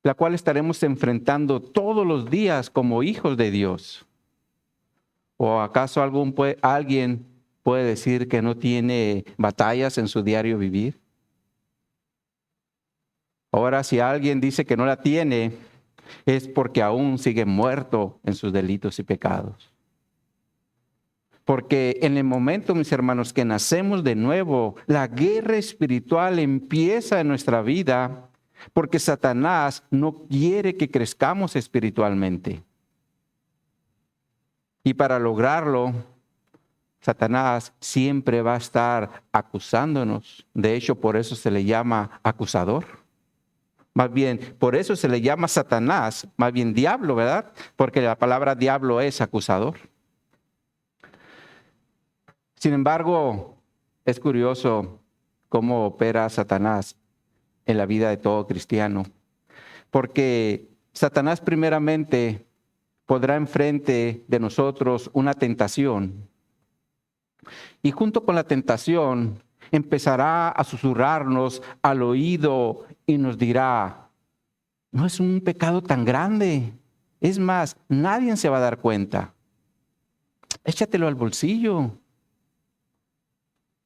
la cual estaremos enfrentando todos los días como hijos de Dios. ¿O acaso alguien puede decir que no tiene batallas en su diario vivir? Ahora, si alguien dice que no la tiene, es porque aún sigue muerto en sus delitos y pecados. Porque en el momento, mis hermanos, que nacemos de nuevo, la guerra espiritual empieza en nuestra vida, porque Satanás no quiere que crezcamos espiritualmente. Y para lograrlo, Satanás siempre va a estar acusándonos. De hecho, por eso se le llama acusador. Más bien, por eso se le llama Satanás, más bien diablo, ¿verdad? Porque la palabra diablo es acusador. Sin embargo, es curioso cómo opera Satanás en la vida de todo cristiano. Porque Satanás primeramente podrá enfrente de nosotros una tentación. Y junto con la tentación empezará a susurrarnos al oído y nos dirá, no es un pecado tan grande. Es más, nadie se va a dar cuenta. Échatelo al bolsillo.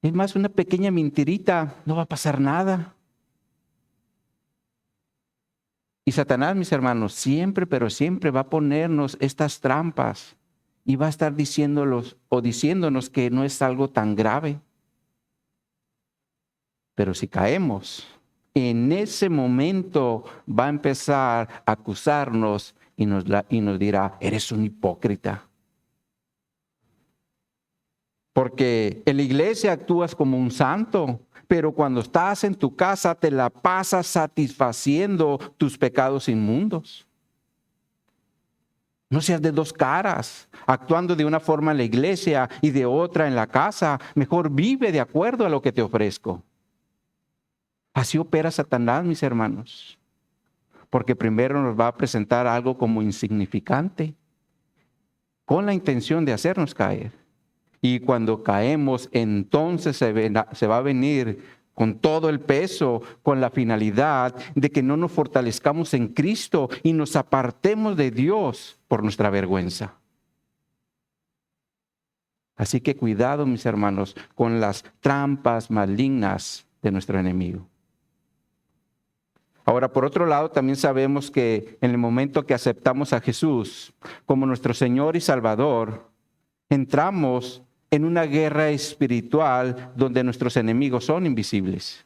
Es más, una pequeña mentirita, no va a pasar nada. Y Satanás, mis hermanos, siempre, pero siempre va a ponernos estas trampas y va a estar diciéndonos que no es algo tan grave. Pero si caemos, en ese momento va a empezar a acusarnos y nos dirá, eres un hipócrita. Porque en la iglesia actúas como un santo, pero cuando estás en tu casa te la pasas satisfaciendo tus pecados inmundos. No seas de dos caras, actuando de una forma en la iglesia y de otra en la casa. Mejor vive de acuerdo a lo que te ofrezco. Así opera Satanás, mis hermanos. Porque primero nos va a presentar algo como insignificante, con la intención de hacernos caer. Y cuando caemos, entonces se va a venir con todo el peso, con la finalidad de que no nos fortalezcamos en Cristo y nos apartemos de Dios por nuestra vergüenza. Así que cuidado, mis hermanos, con las trampas malignas de nuestro enemigo. Ahora, por otro lado, también sabemos que en el momento que aceptamos a Jesús como nuestro Señor y Salvador, entramos en una guerra espiritual donde nuestros enemigos son invisibles.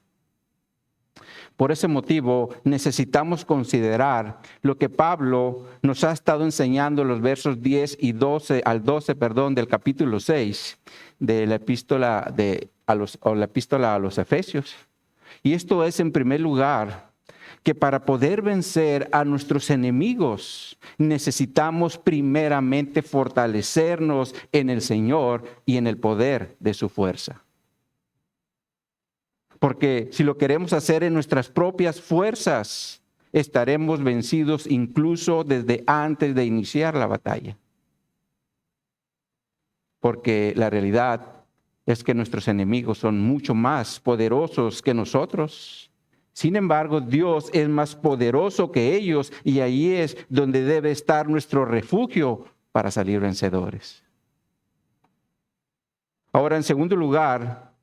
Por ese motivo, necesitamos considerar lo que Pablo nos ha estado enseñando en los versos 10 y 12 al 12, del capítulo 6 de la epístola a los Efesios. Y esto es, en primer lugar, que para poder vencer a nuestros enemigos necesitamos primeramente fortalecernos en el Señor y en el poder de su fuerza. Porque si lo queremos hacer en nuestras propias fuerzas, estaremos vencidos incluso desde antes de iniciar la batalla. Porque la realidad es que nuestros enemigos son mucho más poderosos que nosotros. Sin embargo, Dios es más poderoso que ellos y ahí es donde debe estar nuestro refugio para salir vencedores. Ahora, en segundo lugar,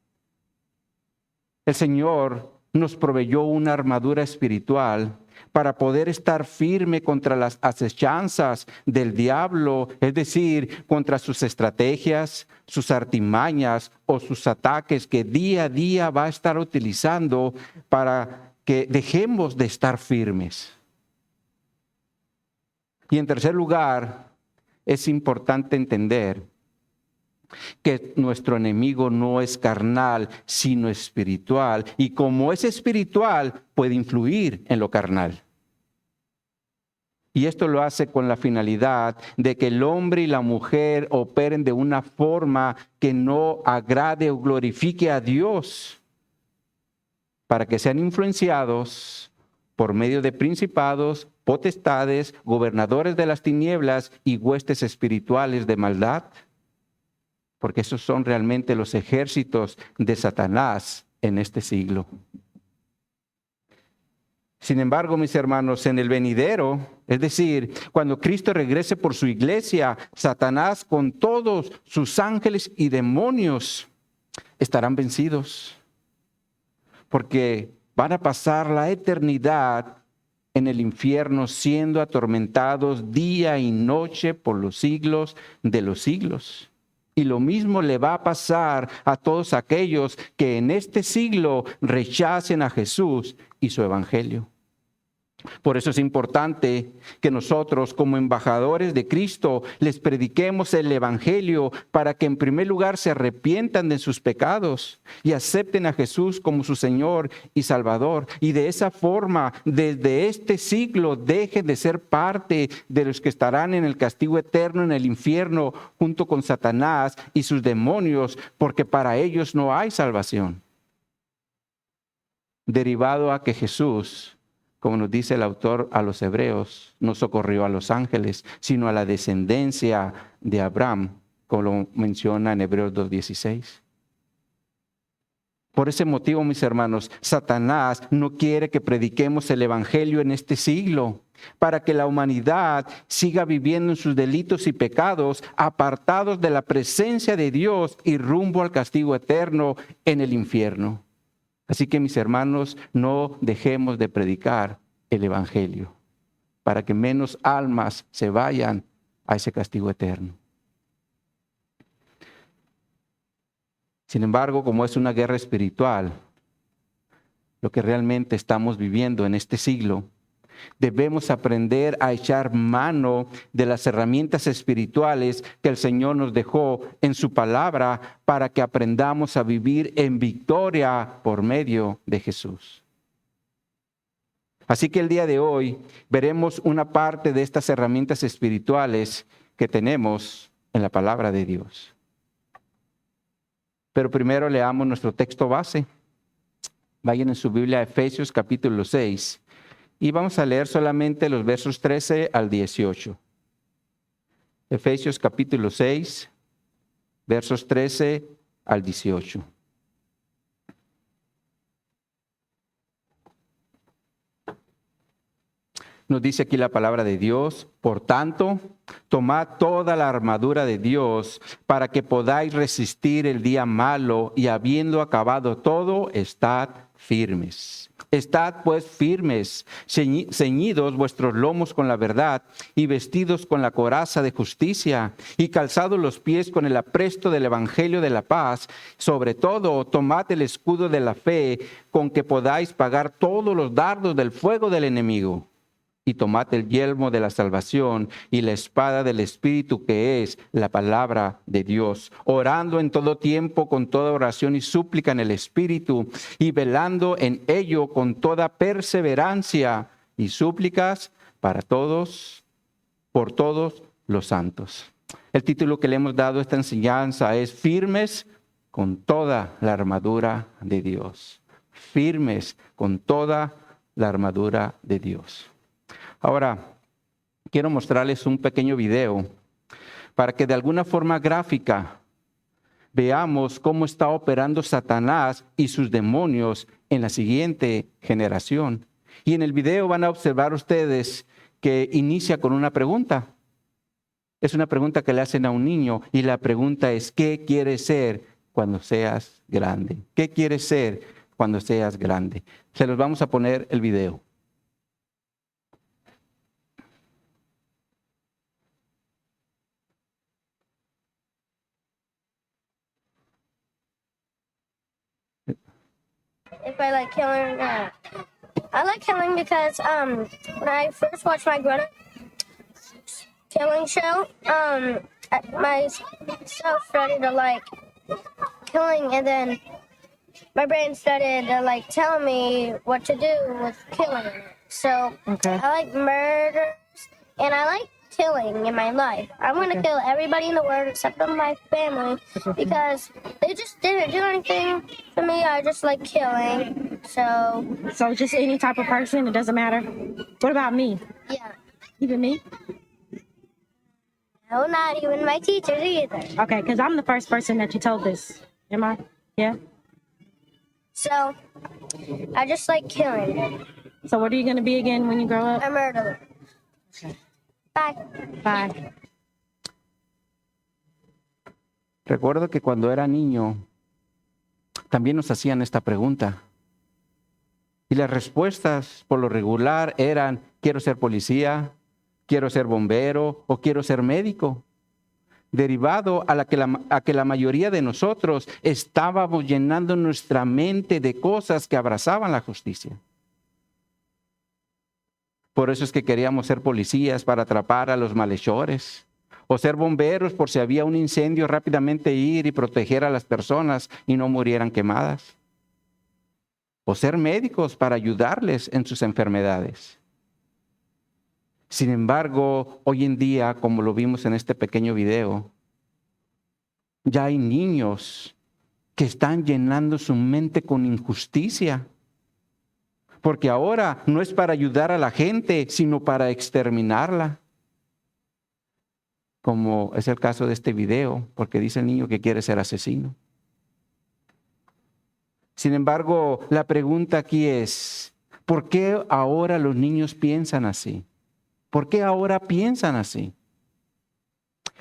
el Señor nos proveyó una armadura espiritual para poder estar firme contra las acechanzas del diablo, es decir, contra sus estrategias, sus artimañas o sus ataques que día a día va a estar utilizando para que dejemos de estar firmes. Y en tercer lugar, es importante entender que nuestro enemigo no es carnal, sino espiritual. Y como es espiritual, puede influir en lo carnal. Y esto lo hace con la finalidad de que el hombre y la mujer operen de una forma que no agrade o glorifique a Dios, para que sean influenciados por medio de principados, potestades, gobernadores de las tinieblas y huestes espirituales de maldad. Porque esos son realmente los ejércitos de Satanás en este siglo. Sin embargo, mis hermanos, en el venidero, es decir, cuando Cristo regrese por su iglesia, Satanás con todos sus ángeles y demonios estarán vencidos, porque van a pasar la eternidad en el infierno siendo atormentados día y noche por los siglos de los siglos. Y lo mismo le va a pasar a todos aquellos que en este siglo rechacen a Jesús y su evangelio. Por eso es importante que nosotros, como embajadores de Cristo, les prediquemos el evangelio para que en primer lugar se arrepientan de sus pecados y acepten a Jesús como su Señor y Salvador. Y de esa forma, desde este siglo, dejen de ser parte de los que estarán en el castigo eterno en el infierno junto con Satanás y sus demonios, porque para ellos no hay salvación. Derivado a que Jesús, como nos dice el autor a los Hebreos, no socorrió a los ángeles, sino a la descendencia de Abraham, como lo menciona en Hebreos 2:16. Por ese motivo, mis hermanos, Satanás no quiere que prediquemos el evangelio en este siglo, para que la humanidad siga viviendo en sus delitos y pecados, apartados de la presencia de Dios y rumbo al castigo eterno en el infierno. Así que, mis hermanos, no dejemos de predicar el evangelio para que menos almas se vayan a ese castigo eterno. Sin embargo, como es una guerra espiritual, lo que realmente estamos viviendo en este siglo, debemos aprender a echar mano de las herramientas espirituales que el Señor nos dejó en su palabra para que aprendamos a vivir en victoria por medio de Jesús. Así que el día de hoy veremos una parte de estas herramientas espirituales que tenemos en la palabra de Dios. Pero primero leamos nuestro texto base. Vayan en su Biblia a Efesios capítulo 6. Y vamos a leer solamente los versos 13 al 18. Efesios capítulo 6, versos 13 al 18. Nos dice aquí la palabra de Dios: por tanto, tomad toda la armadura de Dios para que podáis resistir el día malo y habiendo acabado todo, estad firmes. Estad pues firmes, ceñidos vuestros lomos con la verdad y vestidos con la coraza de justicia y calzados los pies con el apresto del evangelio de la paz. Sobre todo, tomad el escudo de la fe con que podáis pagar todos los dardos del fuego del enemigo. Y tomad el yelmo de la salvación y la espada del Espíritu, que es la palabra de Dios, orando en todo tiempo con toda oración y súplica en el Espíritu, y velando en ello con toda perseverancia y súplicas para todos, por todos los santos. El título que le hemos dado a esta enseñanza es Firmes con toda la armadura de Dios. Firmes con toda la armadura de Dios. Ahora, quiero mostrarles un pequeño video para que de alguna forma gráfica veamos cómo está operando Satanás y sus demonios en la siguiente generación. Y en el video van a observar ustedes que inicia con una pregunta. Es una pregunta que le hacen a un niño y la pregunta es: ¿qué quieres ser cuando seas grande? ¿Qué quieres ser cuando seas grande? Se los vamos a poner el video. If I like killing or not. I like killing because when I first watched my grown-up killing show, myself started to like killing, and then my brain started to like tell me what to do with killing. So Okay. I like murders and I like killing in my life. I'm gonna kill everybody in the world except for my family because they just didn't do anything for me. I just like killing. So just any type of person, it doesn't matter. What about me? yeah. Even me? No, not even my teachers either. Okay, because I'm the first person that you told this. Am I? Yeah? So I just like killing. So what are you going to be again when you grow up? A murderer. Bye. Bye. Recuerdo que cuando era niño, también nos hacían esta pregunta. Y las respuestas por lo regular eran, quiero ser policía, quiero ser bombero o quiero ser médico. Derivado a que la mayoría de nosotros estábamos llenando nuestra mente de cosas que abrazaban la justicia. Por eso es que queríamos ser policías para atrapar a los malhechores, o ser bomberos por si había un incendio, rápidamente ir y proteger a las personas y no murieran quemadas, o ser médicos para ayudarles en sus enfermedades. Sin embargo, hoy en día, como lo vimos en este pequeño video, ya hay niños que están llenando su mente con injusticia. Porque ahora no es para ayudar a la gente, sino para exterminarla. Como es el caso de este video, porque dice el niño que quiere ser asesino. Sin embargo, la pregunta aquí es, ¿por qué ahora los niños piensan así? ¿Por qué ahora piensan así?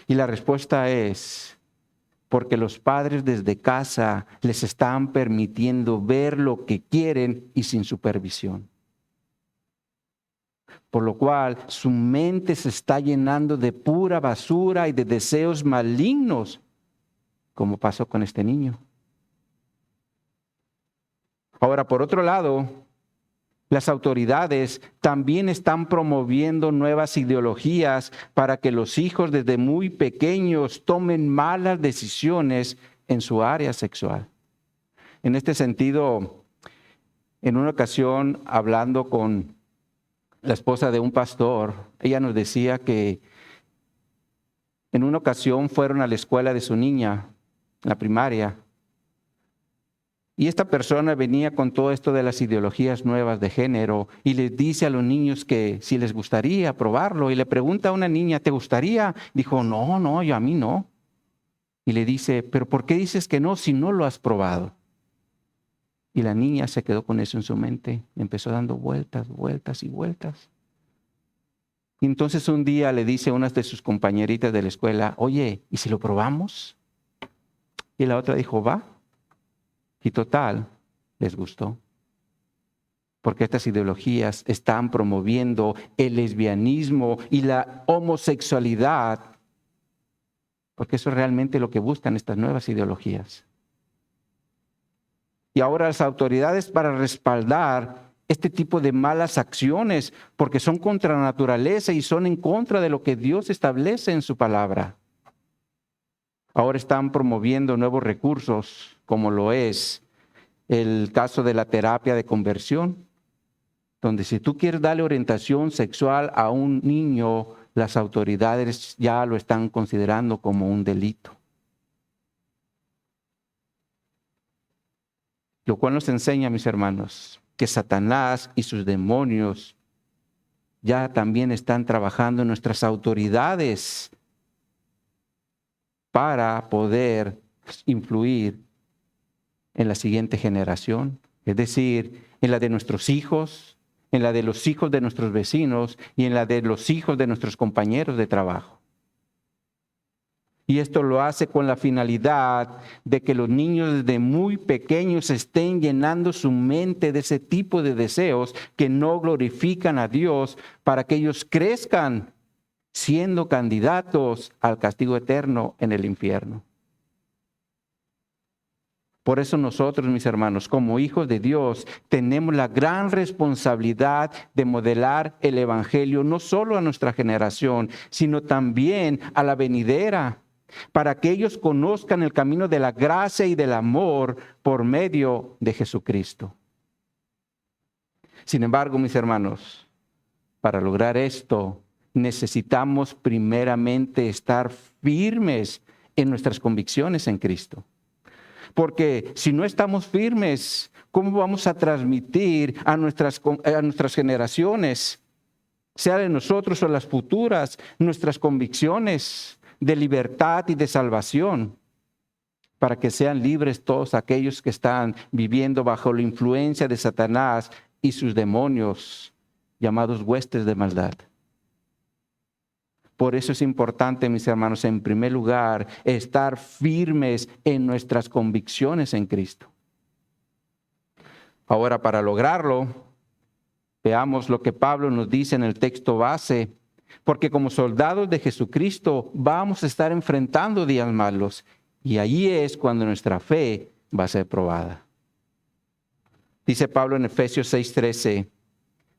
Y la respuesta es, porque los padres desde casa les están permitiendo ver lo que quieren y sin supervisión. Por lo cual su mente se está llenando de pura basura y de deseos malignos, como pasó con este niño. Ahora, por otro lado, las autoridades también están promoviendo nuevas ideologías para que los hijos desde muy pequeños tomen malas decisiones en su área sexual. En este sentido, en una ocasión, hablando con la esposa de un pastor, ella nos decía que en una ocasión fueron a la escuela de su niña, la primaria, y esta persona venía con todo esto de las ideologías nuevas de género y les dice a los niños que si les gustaría probarlo. Y le pregunta a una niña, ¿te gustaría? Dijo, no, yo a mí no. Y le dice, ¿pero por qué dices que no si no lo has probado? Y la niña se quedó con eso en su mente. Empezó dando vueltas y vueltas. Y entonces un día le dice a una de sus compañeritas de la escuela, oye, ¿y si lo probamos? Y la otra dijo, va. Y total, les gustó. Porque estas ideologías están promoviendo el lesbianismo y la homosexualidad. Porque eso es realmente lo que buscan estas nuevas ideologías. Y ahora las autoridades, para respaldar este tipo de malas acciones, porque son contra la naturaleza y son en contra de lo que Dios establece en su palabra, ahora están promoviendo nuevos recursos, como lo es el caso de la terapia de conversión, donde si tú quieres darle orientación sexual a un niño, las autoridades ya lo están considerando como un delito. Lo cual nos enseña, mis hermanos, que Satanás y sus demonios ya también están trabajando en nuestras autoridades para poder influir en la siguiente generación, es decir, en la de nuestros hijos, en la de los hijos de nuestros vecinos y en la de los hijos de nuestros compañeros de trabajo. Y esto lo hace con la finalidad de que los niños desde muy pequeños estén llenando su mente de ese tipo de deseos que no glorifican a Dios, para que ellos crezcan siendo candidatos al castigo eterno en el infierno. Por eso nosotros, mis hermanos, como hijos de Dios, tenemos la gran responsabilidad de modelar el evangelio no solo a nuestra generación, sino también a la venidera, para que ellos conozcan el camino de la gracia y del amor por medio de Jesucristo. Sin embargo, mis hermanos, para lograr esto, necesitamos primeramente estar firmes en nuestras convicciones en Cristo. Porque si no estamos firmes, ¿cómo vamos a transmitir a nuestras generaciones, sea de nosotros o las futuras, nuestras convicciones de libertad y de salvación, para que sean libres todos aquellos que están viviendo bajo la influencia de Satanás y sus demonios, llamados huestes de maldad. Por eso es importante, mis hermanos, en primer lugar, estar firmes en nuestras convicciones en Cristo. Ahora, para lograrlo, veamos lo que Pablo nos dice en el texto base, porque como soldados de Jesucristo vamos a estar enfrentando días malos, y allí es cuando nuestra fe va a ser probada. Dice Pablo en Efesios 6:13,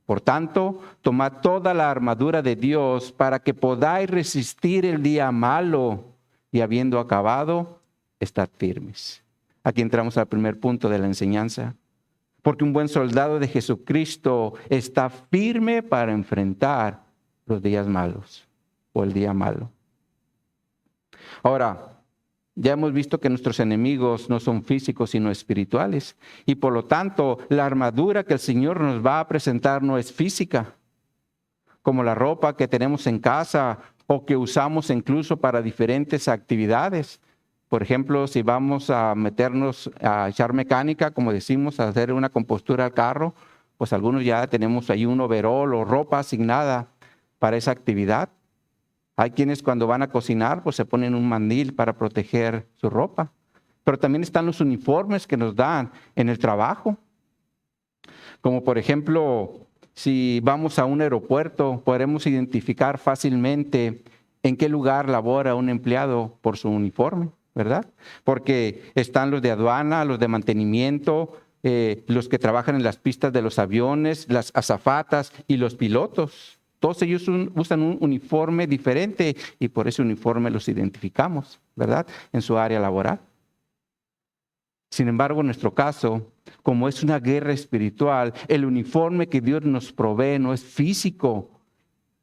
por tanto, tomad toda la armadura de Dios para que podáis resistir el día malo y habiendo acabado, estad firmes. Aquí entramos al primer punto de la enseñanza. Porque un buen soldado de Jesucristo está firme para enfrentar los días malos o el día malo. Ahora, ya hemos visto que nuestros enemigos no son físicos sino espirituales. Y por lo tanto, la armadura que el Señor nos va a presentar no es física, como la ropa que tenemos en casa o que usamos incluso para diferentes actividades. Por ejemplo, si vamos a meternos a echar mecánica, como decimos, a hacer una compostura al carro, pues algunos ya tenemos ahí un overol o ropa asignada para esa actividad. Hay quienes cuando van a cocinar, pues se ponen un mandil para proteger su ropa. Pero también están los uniformes que nos dan en el trabajo. Como por ejemplo, si vamos a un aeropuerto, podremos identificar fácilmente en qué lugar labora un empleado por su uniforme, ¿verdad? Porque están los de aduana, los de mantenimiento, los que trabajan en las pistas de los aviones, las azafatas y los pilotos. Todos ellos usan un uniforme diferente y por ese uniforme los identificamos, ¿verdad? En su área laboral. Sin embargo, en nuestro caso, como es una guerra espiritual, el uniforme que Dios nos provee no es físico,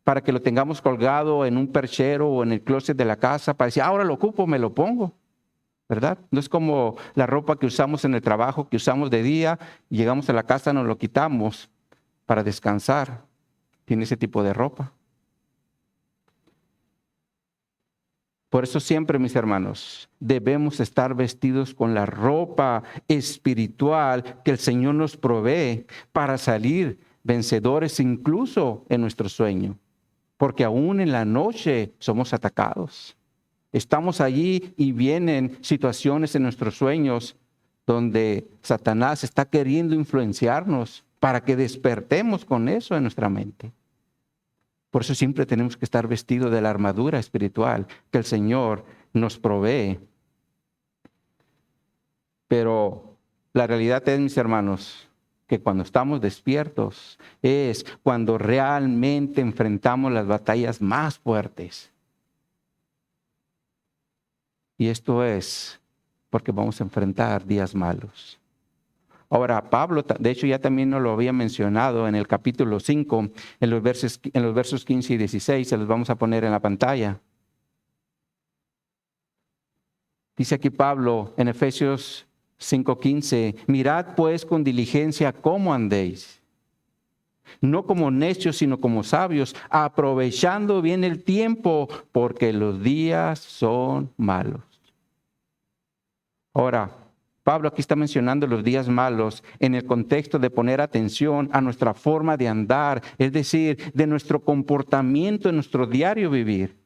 para que lo tengamos colgado en un perchero o en el closet de la casa, para decir, ahora lo ocupo, me lo pongo, ¿verdad? No es como la ropa que usamos en el trabajo, que usamos de día, llegamos a la casa, nos lo quitamos para descansar. Tiene ese tipo de ropa. Por eso siempre, mis hermanos, debemos estar vestidos con la ropa espiritual que el Señor nos provee para salir vencedores incluso en nuestro sueño. Porque aún en la noche somos atacados. Estamos allí y vienen situaciones en nuestros sueños donde Satanás está queriendo influenciarnos para que despertemos con eso en nuestra mente. Por eso siempre tenemos que estar vestidos de la armadura espiritual que el Señor nos provee. Pero la realidad es, mis hermanos, que cuando estamos despiertos es cuando realmente enfrentamos las batallas más fuertes. Y esto es porque vamos a enfrentar días malos. Ahora, Pablo, de hecho, ya también nos lo había mencionado en el capítulo 5, en los versos 15 y 16, se los vamos a poner en la pantalla. Dice aquí Pablo en Efesios 5:15, mirad pues con diligencia cómo andéis, no como necios, sino como sabios, aprovechando bien el tiempo, porque los días son malos. Ahora, Pablo aquí está mencionando los días malos en el contexto de poner atención a nuestra forma de andar, es decir, de nuestro comportamiento en nuestro diario vivir.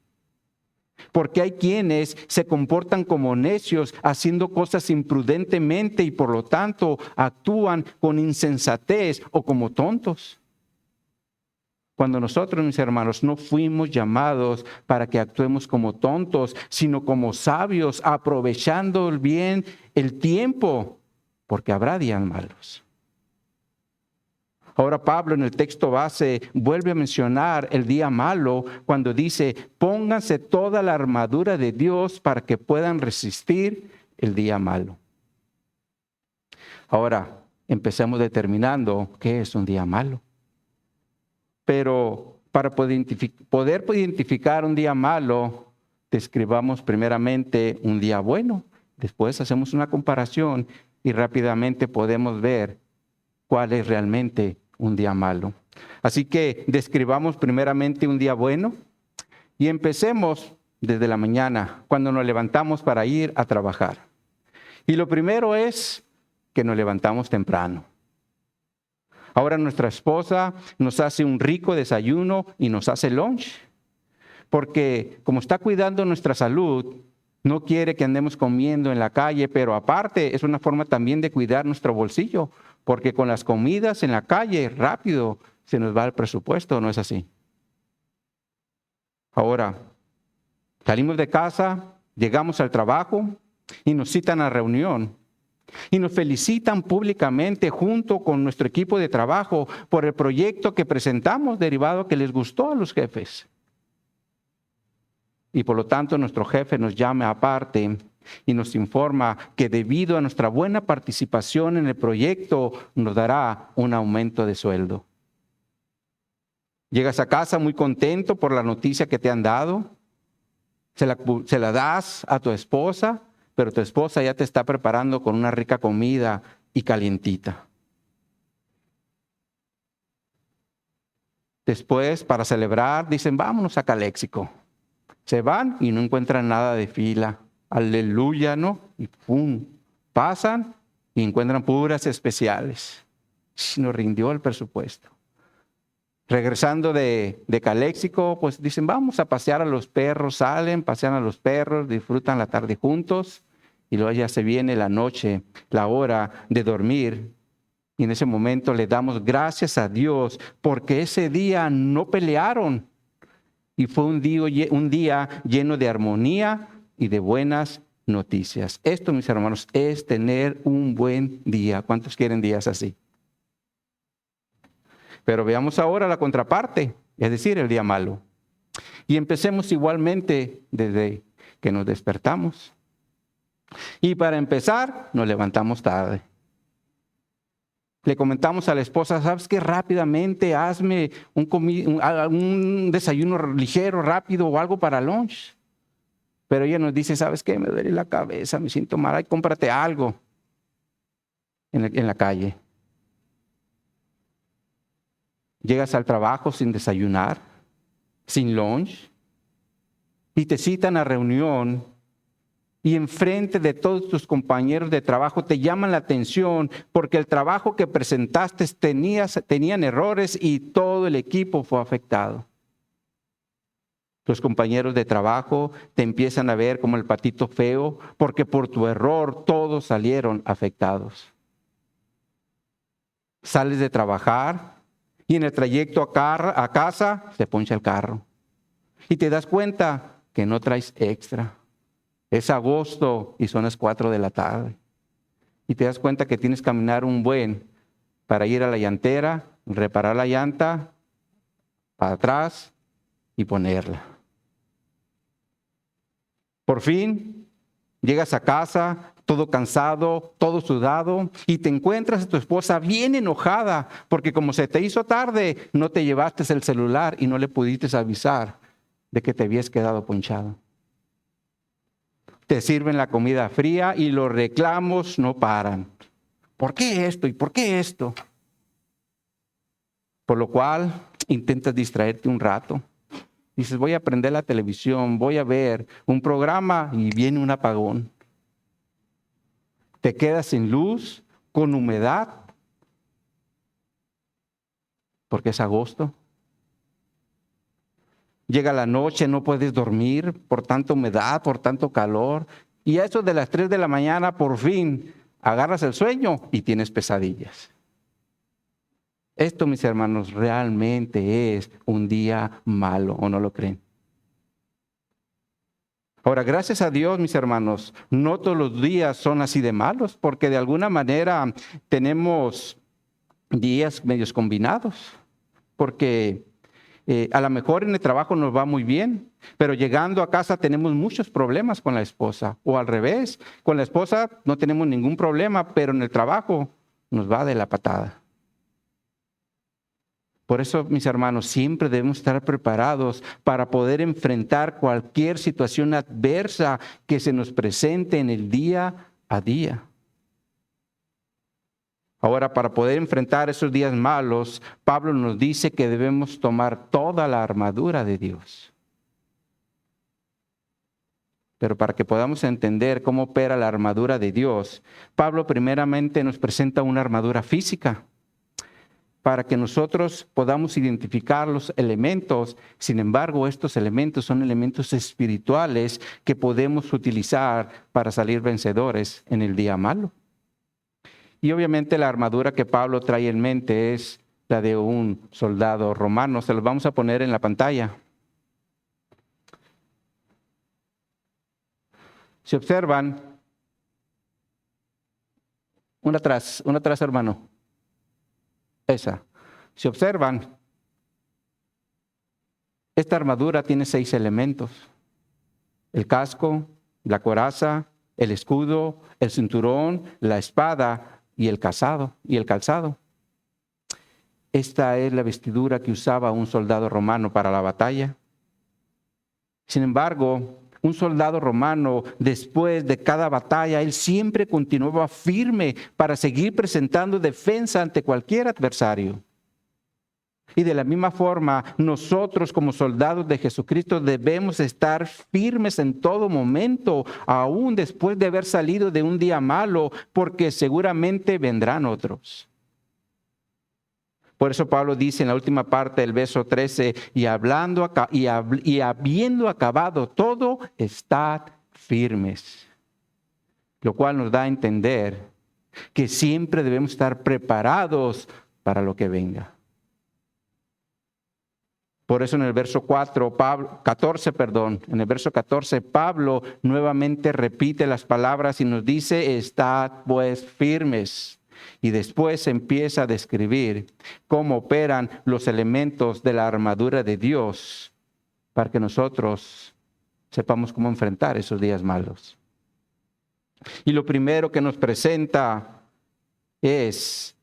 Porque hay quienes se comportan como necios, haciendo cosas imprudentemente y por lo tanto actúan con insensatez o como tontos. Cuando nosotros, mis hermanos, no fuimos llamados para que actuemos como tontos, sino como sabios, aprovechando bien el tiempo, porque habrá días malos. Ahora Pablo en el texto base vuelve a mencionar el día malo cuando dice, pónganse toda la armadura de Dios para que puedan resistir el día malo. Ahora, empecemos determinando qué es un día malo. Pero para poder identificar un día malo, describamos primeramente un día bueno. Después hacemos una comparación y rápidamente podemos ver cuál es realmente un día malo. Así que describamos primeramente un día bueno y empecemos desde la mañana, cuando nos levantamos para ir a trabajar. Y lo primero es que nos levantamos temprano. Ahora nuestra esposa nos hace un rico desayuno y nos hace lunch, porque como está cuidando nuestra salud, no quiere que andemos comiendo en la calle, pero aparte es una forma también de cuidar nuestro bolsillo, porque con las comidas en la calle rápido se nos va el presupuesto, ¿no es así? Ahora, salimos de casa, llegamos al trabajo y nos citan a reunión. Y nos felicitan públicamente junto con nuestro equipo de trabajo por el proyecto que presentamos derivado que les gustó a los jefes. Y por lo tanto nuestro jefe nos llama aparte y nos informa que debido a nuestra buena participación en el proyecto nos dará un aumento de sueldo. Llegas a casa muy contento por la noticia que te han dado, se la das a tu esposa, pero tu esposa ya te está preparando con una rica comida y calientita. Después, para celebrar, dicen, vámonos a Caléxico. Se van y no encuentran nada de fila. Aleluya, ¿no? Y pum, pasan y encuentran puras especiales. Nos rindió el presupuesto. Regresando de Caléxico, pues dicen, vamos a pasear a los perros. Salen, pasean a los perros, disfrutan la tarde juntos. Y luego ya se viene la noche, la hora de dormir. Y en ese momento le damos gracias a Dios porque ese día no pelearon. Y fue un día lleno de armonía y de buenas noticias. Esto, mis hermanos, es tener un buen día. ¿Cuántos quieren días así? Pero veamos ahora la contraparte, es decir, el día malo. Y empecemos igualmente desde que nos despertamos. Y para empezar, nos levantamos tarde. Le comentamos a la esposa, ¿sabes qué? Rápidamente hazme un desayuno ligero, rápido o algo para lunch. Pero ella nos dice, ¿sabes qué? Me duele la cabeza, me siento mal, ay, cómprate algo en la calle. Llegas al trabajo sin desayunar, sin lunch, y te citan a reunión. Y enfrente de todos tus compañeros de trabajo te llaman la atención porque el trabajo que presentaste tenían errores y todo el equipo fue afectado. Los compañeros de trabajo te empiezan a ver como el patito feo porque por tu error todos salieron afectados. Sales de trabajar y en el trayecto a casa se poncha el carro. Y te das cuenta que no traes extra. Es agosto y son las 4 de la tarde. Y te das cuenta que tienes que caminar un buen para ir a la llantera, reparar la llanta, para atrás y ponerla. Por fin, llegas a casa, todo cansado, todo sudado, y te encuentras a tu esposa bien enojada, porque como se te hizo tarde, no te llevaste el celular y no le pudiste avisar de que te habías quedado ponchado. Te sirven la comida fría y los reclamos no paran. ¿Por qué esto y por qué esto? Por lo cual intentas distraerte un rato. Dices, voy a prender la televisión, voy a ver un programa y viene un apagón. Te quedas sin luz, con humedad, porque es agosto. Llega la noche, no puedes dormir por tanta humedad, por tanto calor. Y a eso de las 3 de la mañana, por fin, agarras el sueño y tienes pesadillas. Esto, mis hermanos, realmente es un día malo, ¿o no lo creen? Ahora, gracias a Dios, mis hermanos, no todos los días son así de malos, porque de alguna manera tenemos días medios combinados, porque a lo mejor en el trabajo nos va muy bien, pero llegando a casa tenemos muchos problemas con la esposa. O al revés, con la esposa no tenemos ningún problema, pero en el trabajo nos va de la patada. Por eso, mis hermanos, siempre debemos estar preparados para poder enfrentar cualquier situación adversa que se nos presente en el día a día. Ahora, para poder enfrentar esos días malos, Pablo nos dice que debemos tomar toda la armadura de Dios. Pero para que podamos entender cómo opera la armadura de Dios, Pablo primeramente nos presenta una armadura física. para que nosotros podamos identificar los elementos. Sin embargo, estos elementos son elementos espirituales que podemos utilizar para salir vencedores en el día malo. Y obviamente la armadura que Pablo trae en mente es la de un soldado romano. Se los vamos a poner en la pantalla. Si observan, una atrás, hermano. Esa. Si observan, esta armadura tiene 6 elementos: el casco, la coraza, el escudo, el cinturón, la espada y el calzado. Esta es la vestidura que usaba un soldado romano para la batalla. Sin embargo, un soldado romano, después de cada batalla, él siempre continuaba firme para seguir presentando defensa ante cualquier adversario. Y de la misma forma, nosotros como soldados de Jesucristo debemos estar firmes en todo momento, aún después de haber salido de un día malo, porque seguramente vendrán otros. Por eso Pablo dice en la última parte del verso 13, y habiendo acabado todo, estad firmes. Lo cual nos da a entender que siempre debemos estar preparados para lo que venga. Por eso en el verso 14, en el verso 14, Pablo nuevamente repite las palabras y nos dice, estad pues firmes. Y después empieza a describir cómo operan los elementos de la armadura de Dios para que nosotros sepamos cómo enfrentar esos días malos. Y lo primero que nos presenta es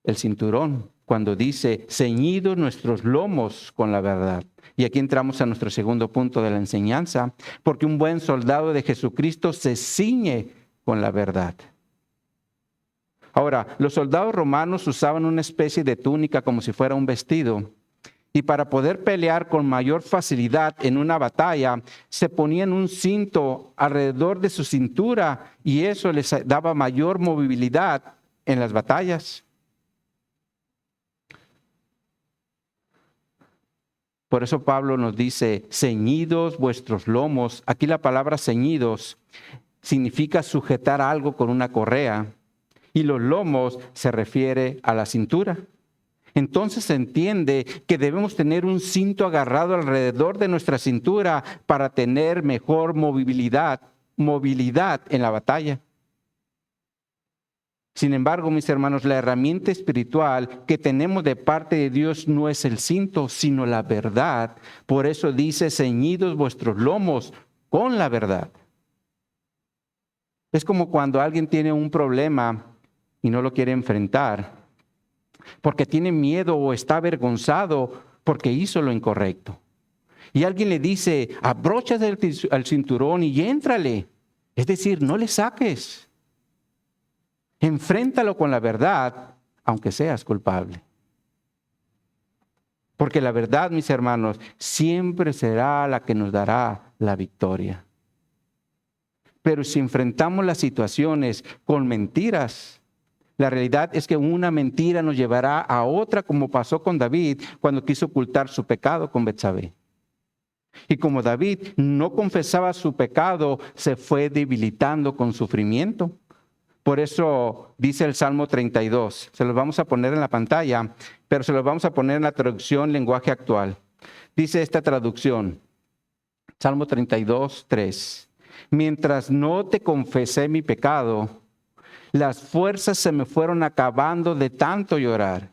el cinturón, cuando dice, ceñidos nuestros lomos con la verdad. Y aquí entramos a nuestro segundo punto de la enseñanza, porque un buen soldado de Jesucristo se ciñe con la verdad. Ahora, los soldados romanos usaban una especie de túnica como si fuera un vestido. Y para poder pelear con mayor facilidad en una batalla, se ponían un cinto alrededor de su cintura y eso les daba mayor movilidad en las batallas. Por eso Pablo nos dice, ceñidos vuestros lomos. Aquí la palabra ceñidos significa sujetar algo con una correa. Y los lomos se refiere a la cintura. Entonces se entiende que debemos tener un cinto agarrado alrededor de nuestra cintura para tener mejor movilidad en la batalla. Sin embargo, mis hermanos, la herramienta espiritual que tenemos de parte de Dios no es el cinto, sino la verdad. Por eso dice, ceñidos vuestros lomos con la verdad. Es como cuando alguien tiene un problema y no lo quiere enfrentar, porque tiene miedo o está avergonzado porque hizo lo incorrecto. Y alguien le dice, abróchate el cinturón y éntrale. Es decir, no le saques. Enfréntalo con la verdad, aunque seas culpable. Porque la verdad, mis hermanos, siempre será la que nos dará la victoria. Pero si enfrentamos las situaciones con mentiras, la realidad es que una mentira nos llevará a otra, como pasó con David cuando quiso ocultar su pecado con Betsabé. Y como David no confesaba su pecado, se fue debilitando con sufrimiento. Por eso dice el Salmo 32. Se los vamos a poner en la pantalla, pero se los vamos a poner en la traducción lenguaje actual. Dice esta traducción, Salmo 32, 3. Mientras no te confesé mi pecado, las fuerzas se me fueron acabando de tanto llorar.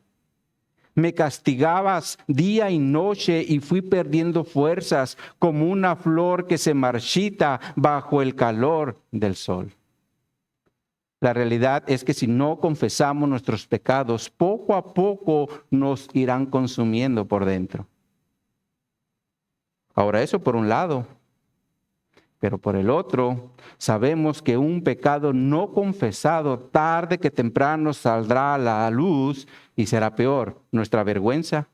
Me castigabas día y noche y fui perdiendo fuerzas como una flor que se marchita bajo el calor del sol. La realidad es que si no confesamos nuestros pecados, poco a poco nos irán consumiendo por dentro. Ahora, eso por un lado. Pero por el otro, sabemos que un pecado no confesado tarde que temprano saldrá a la luz y será peor, nuestra vergüenza.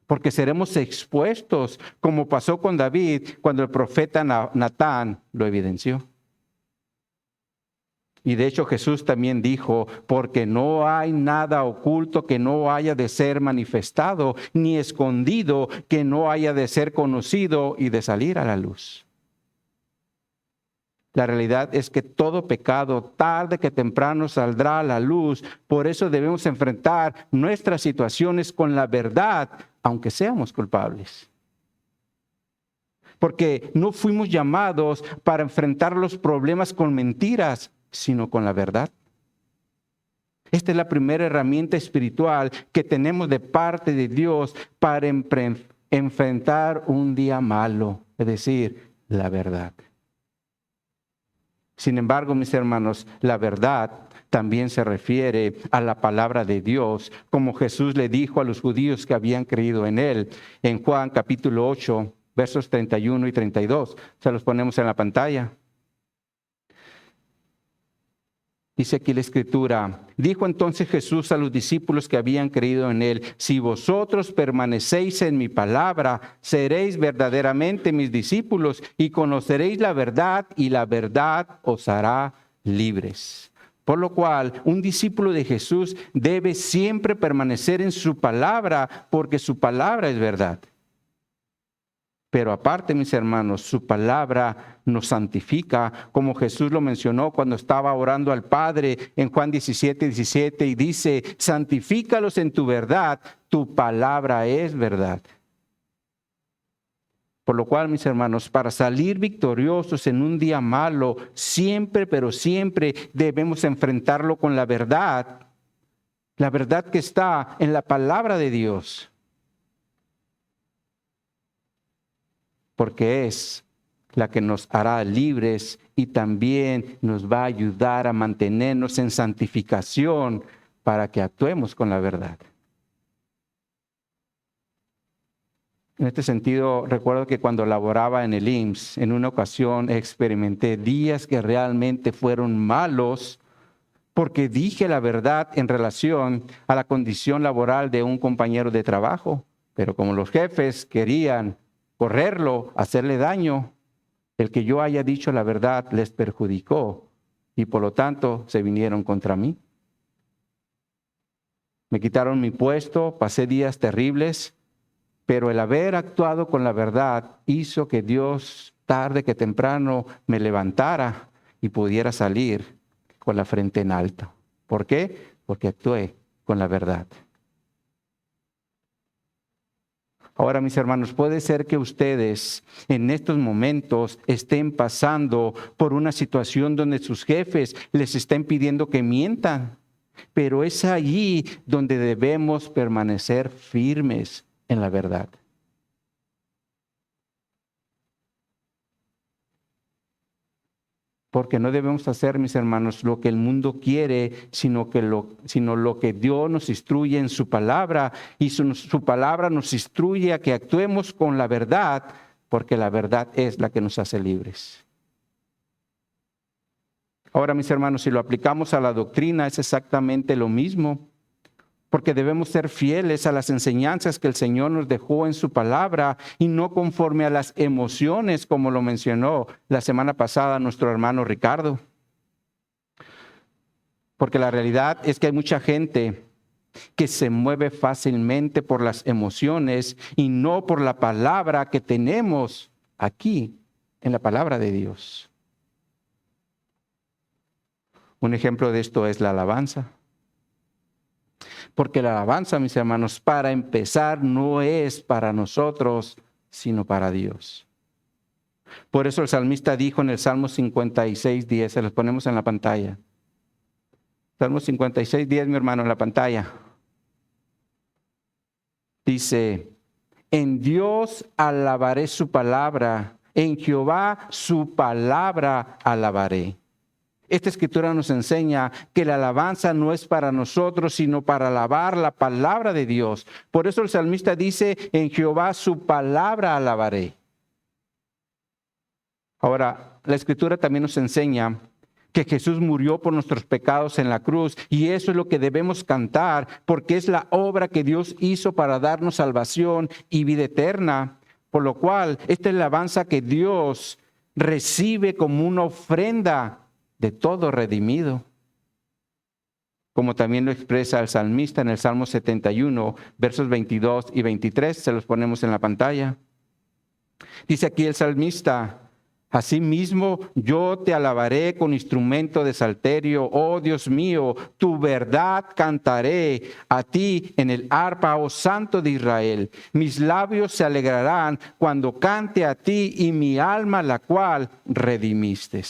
Porque seremos expuestos, como pasó con David cuando el profeta Natán lo evidenció. Y de hecho Jesús también dijo, porque no hay nada oculto que no haya de ser manifestado, ni escondido que no haya de ser conocido y de salir a la luz. La realidad es que todo pecado, tarde que temprano, saldrá a la luz. Por eso debemos enfrentar nuestras situaciones con la verdad, aunque seamos culpables. Porque no fuimos llamados para enfrentar los problemas con mentiras, sino con la verdad. Esta es la primera herramienta espiritual que tenemos de parte de Dios para enfrentar un día malo, es decir, la verdad. Sin embargo, mis hermanos, la verdad también se refiere a la palabra de Dios, como Jesús le dijo a los judíos que habían creído en él, en Juan capítulo 8, versos 31 y 32. Se los ponemos en la pantalla. Dice aquí la Escritura, dijo entonces Jesús a los discípulos que habían creído en él, si vosotros permanecéis en mi palabra, seréis verdaderamente mis discípulos y conoceréis la verdad y la verdad os hará libres. Por lo cual, un discípulo de Jesús debe siempre permanecer en su palabra porque su palabra es verdad. Pero aparte, mis hermanos, su palabra nos santifica, como Jesús lo mencionó cuando estaba orando al Padre en Juan 17:17, y dice, santifícalos en tu verdad, tu palabra es verdad. Por lo cual, mis hermanos, para salir victoriosos en un día malo, siempre, pero siempre debemos enfrentarlo con la verdad que está en la palabra de Dios. Porque es la que nos hará libres y también nos va a ayudar a mantenernos en santificación para que actuemos con la verdad. En este sentido, recuerdo que cuando laboraba en el IMSS, en una ocasión experimenté días que realmente fueron malos porque dije la verdad en relación a la condición laboral de un compañero de trabajo. Pero como los jefes querían correrlo, hacerle daño, el que yo haya dicho la verdad les perjudicó y por lo tanto se vinieron contra mí. Me quitaron mi puesto, pasé días terribles, pero el haber actuado con la verdad hizo que Dios tarde que temprano me levantara y pudiera salir con la frente en alto. ¿Por qué? Porque actué con la verdad. Ahora, mis hermanos, puede ser que ustedes en estos momentos estén pasando por una situación donde sus jefes les estén pidiendo que mientan, pero es allí donde debemos permanecer firmes en la verdad. Porque no debemos hacer, mis hermanos, lo que el mundo quiere, sino lo que Dios nos instruye en su palabra. Y su palabra nos instruye a que actuemos con la verdad, porque la verdad es la que nos hace libres. Ahora, mis hermanos, si lo aplicamos a la doctrina, es exactamente lo mismo. Porque debemos ser fieles a las enseñanzas que el Señor nos dejó en su palabra y no conforme a las emociones, como lo mencionó la semana pasada nuestro hermano Ricardo. Porque la realidad es que hay mucha gente que se mueve fácilmente por las emociones y no por la palabra que tenemos aquí en la palabra de Dios. Un ejemplo de esto es la alabanza. Porque la alabanza, mis hermanos, para empezar, no es para nosotros, sino para Dios. Por eso el salmista dijo en el Salmo 56:10, se los ponemos en la pantalla. Salmo 56:10, mi hermano, en la pantalla. Dice, en Dios alabaré su palabra, en Jehová su palabra alabaré. Esta escritura nos enseña que la alabanza no es para nosotros, sino para alabar la palabra de Dios. Por eso el salmista dice, en Jehová su palabra alabaré. Ahora, la escritura también nos enseña que Jesús murió por nuestros pecados en la cruz, y eso es lo que debemos cantar, porque es la obra que Dios hizo para darnos salvación y vida eterna. Por lo cual, esta es la alabanza que Dios recibe como una ofrenda de todo redimido. Como también lo expresa el salmista en el Salmo 71, versos 22 y 23, se los ponemos en la pantalla. Dice aquí el salmista: asimismo, yo te alabaré con instrumento de salterio, oh Dios mío, tu verdad cantaré a ti en el arpa, oh Santo de Israel. Mis labios se alegrarán cuando cante a ti, y mi alma, la cual redimiste.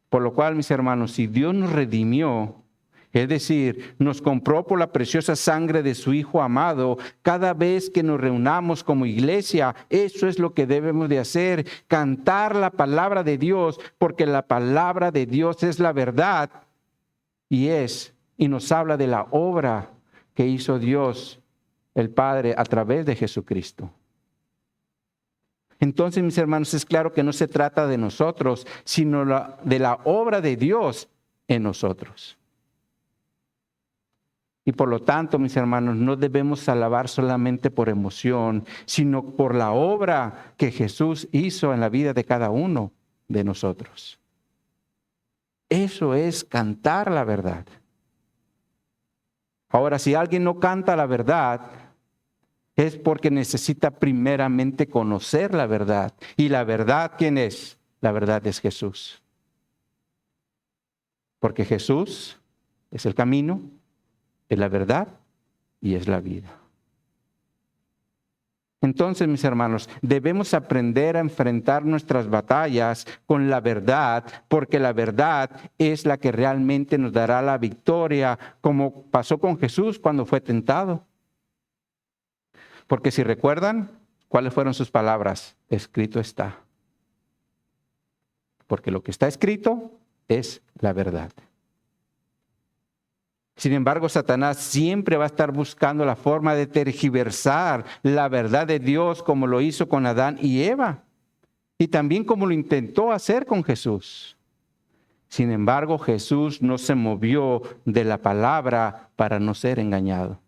Por lo cual, mis hermanos, si Dios nos redimió, es decir, nos compró por la preciosa sangre de su Hijo amado, cada vez que nos reunamos como iglesia, eso es lo que debemos de hacer: cantar la palabra de Dios, porque la palabra de Dios es la verdad y nos habla de la obra que hizo Dios, el Padre, a través de Jesucristo. Entonces, mis hermanos, es claro que no se trata de nosotros, sino de la obra de Dios en nosotros. Y por lo tanto, mis hermanos, no debemos alabar solamente por emoción, sino por la obra que Jesús hizo en la vida de cada uno de nosotros. Eso es cantar la verdad. Ahora, si alguien no canta la verdad, es porque necesita primeramente conocer la verdad. ¿Y la verdad quién es? La verdad es Jesús. Porque Jesús es el camino, es la verdad y es la vida. Entonces, mis hermanos, debemos aprender a enfrentar nuestras batallas con la verdad, porque la verdad es la que realmente nos dará la victoria, como pasó con Jesús cuando fue tentado. Porque si recuerdan, ¿cuáles fueron sus palabras? Escrito está. Porque lo que está escrito es la verdad. Sin embargo, Satanás siempre va a estar buscando la forma de tergiversar la verdad de Dios, como lo hizo con Adán y Eva, y también como lo intentó hacer con Jesús. Sin embargo, Jesús no se movió de la palabra para no ser engañado.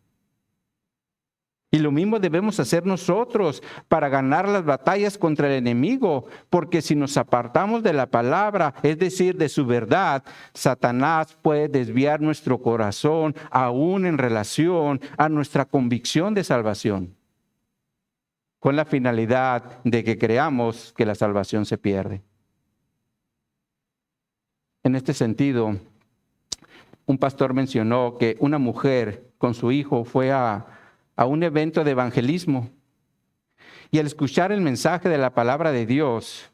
Y lo mismo debemos hacer nosotros para ganar las batallas contra el enemigo, porque si nos apartamos de la palabra, es decir, de su verdad, Satanás puede desviar nuestro corazón aún en relación a nuestra convicción de salvación, con la finalidad de que creamos que la salvación se pierde. En este sentido, un pastor mencionó que una mujer con su hijo fue a un evento de evangelismo. Y al escuchar el mensaje de la palabra de Dios,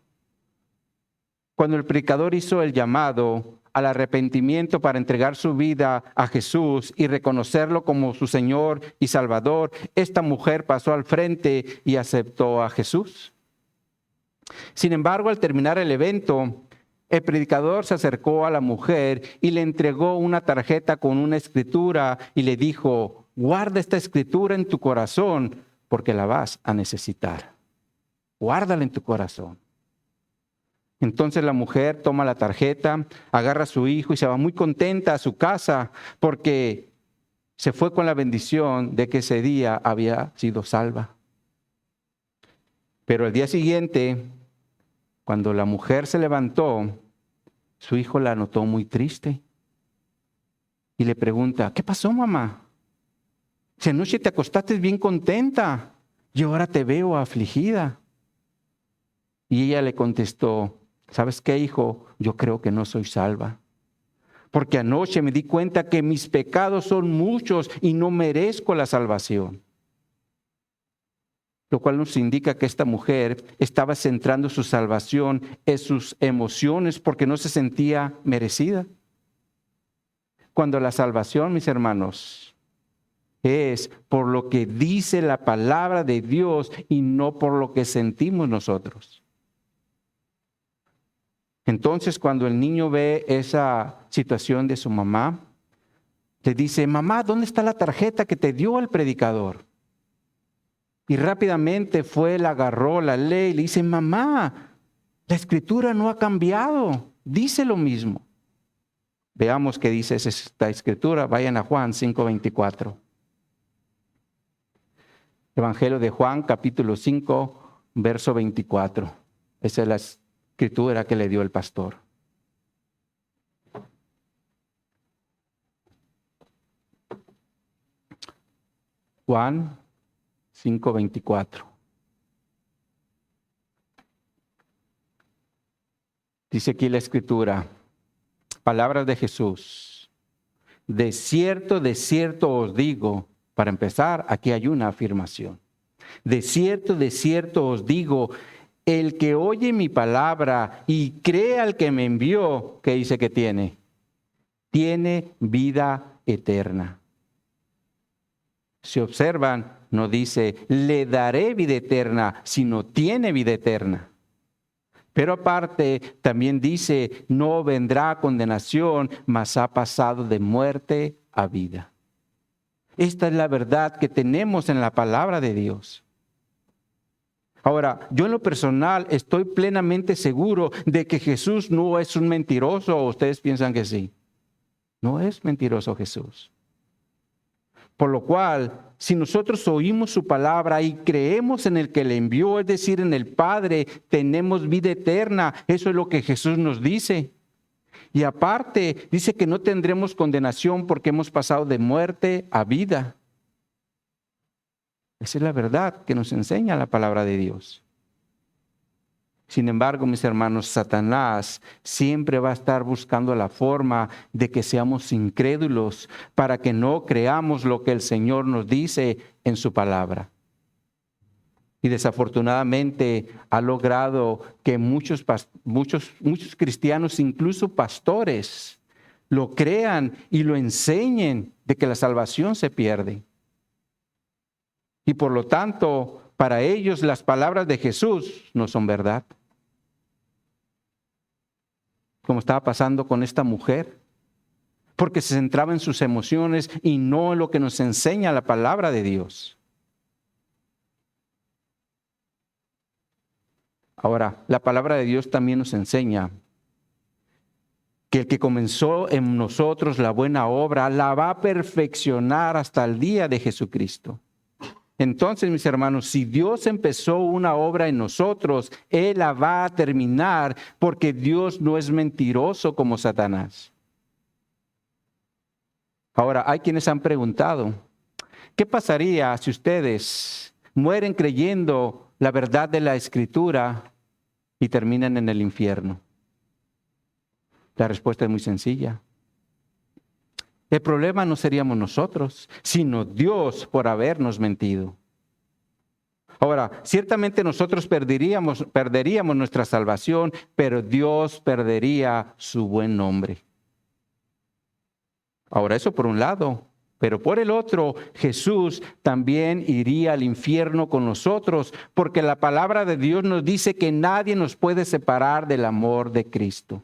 cuando el predicador hizo el llamado al arrepentimiento para entregar su vida a Jesús y reconocerlo como su Señor y Salvador, esta mujer pasó al frente y aceptó a Jesús. Sin embargo, al terminar el evento, el predicador se acercó a la mujer y le entregó una tarjeta con una escritura y le dijo: guarda esta escritura en tu corazón porque la vas a necesitar. Guárdala en tu corazón. Entonces la mujer toma la tarjeta, agarra a su hijo y se va muy contenta a su casa porque se fue con la bendición de que ese día había sido salva. Pero al día siguiente, cuando la mujer se levantó, su hijo la notó muy triste y le pregunta: ¿qué pasó, mamá? Si anoche te acostaste bien contenta y ahora te veo afligida. Y ella le contestó: ¿sabes qué, hijo? Yo creo que no soy salva. Porque anoche me di cuenta que mis pecados son muchos y no merezco la salvación. Lo cual nos indica que esta mujer estaba centrando su salvación en sus emociones porque no se sentía merecida. Cuando la salvación, mis hermanos, es por lo que dice la palabra de Dios y no por lo que sentimos nosotros. Entonces, cuando el niño ve esa situación de su mamá, le dice: mamá, ¿dónde está la tarjeta que te dio el predicador? Y rápidamente fue, la agarró, la lee y le dice: mamá, la escritura no ha cambiado, dice lo mismo. Veamos qué dice esta escritura. Vayan a Juan 5:24. Evangelio de Juan, capítulo 5, verso 24. Esa es escritura que le dio el pastor. Juan 5:24. Dice aquí la escritura, palabras de Jesús. De cierto os digo, para empezar, aquí hay una afirmación. De cierto os digo, el que oye mi palabra y cree al que me envió, ¿qué dice que tiene? Tiene vida eterna. Si observan, no dice, le daré vida eterna, sino tiene vida eterna. Pero aparte, también dice, no vendrá condenación, mas ha pasado de muerte a vida. Esta es la verdad que tenemos en la palabra de Dios. Ahora, yo en lo personal estoy plenamente seguro de que Jesús no es un mentiroso, o ustedes piensan que sí. No es mentiroso Jesús. Por lo cual, si nosotros oímos su palabra y creemos en el que le envió, es decir, en el Padre, tenemos vida eterna. Eso es lo que Jesús nos dice. Y aparte, dice que no tendremos condenación porque hemos pasado de muerte a vida. Esa es la verdad que nos enseña la palabra de Dios. Sin embargo, mis hermanos, Satanás siempre va a estar buscando la forma de que seamos incrédulos para que no creamos lo que el Señor nos dice en su palabra. Y desafortunadamente ha logrado que muchos cristianos, incluso pastores, lo crean y lo enseñen de que la salvación se pierde. Y por lo tanto, para ellos las palabras de Jesús no son verdad. Como estaba pasando con esta mujer, porque se centraba en sus emociones y no en lo que nos enseña la palabra de Dios. Ahora, la palabra de Dios también nos enseña que el que comenzó en nosotros la buena obra la va a perfeccionar hasta el día de Jesucristo. Entonces, mis hermanos, si Dios empezó una obra en nosotros, Él la va a terminar, porque Dios no es mentiroso como Satanás. Ahora, hay quienes han preguntado, ¿qué pasaría si ustedes mueren creyendo la verdad de la Escritura y terminan en el infierno? La respuesta es muy sencilla. El problema no seríamos nosotros, sino Dios por habernos mentido. Ahora, ciertamente nosotros perderíamos nuestra salvación, pero Dios perdería su buen nombre. Ahora, eso por un lado, pero por el otro, Jesús también iría al infierno con nosotros, porque la palabra de Dios nos dice que nadie nos puede separar del amor de Cristo.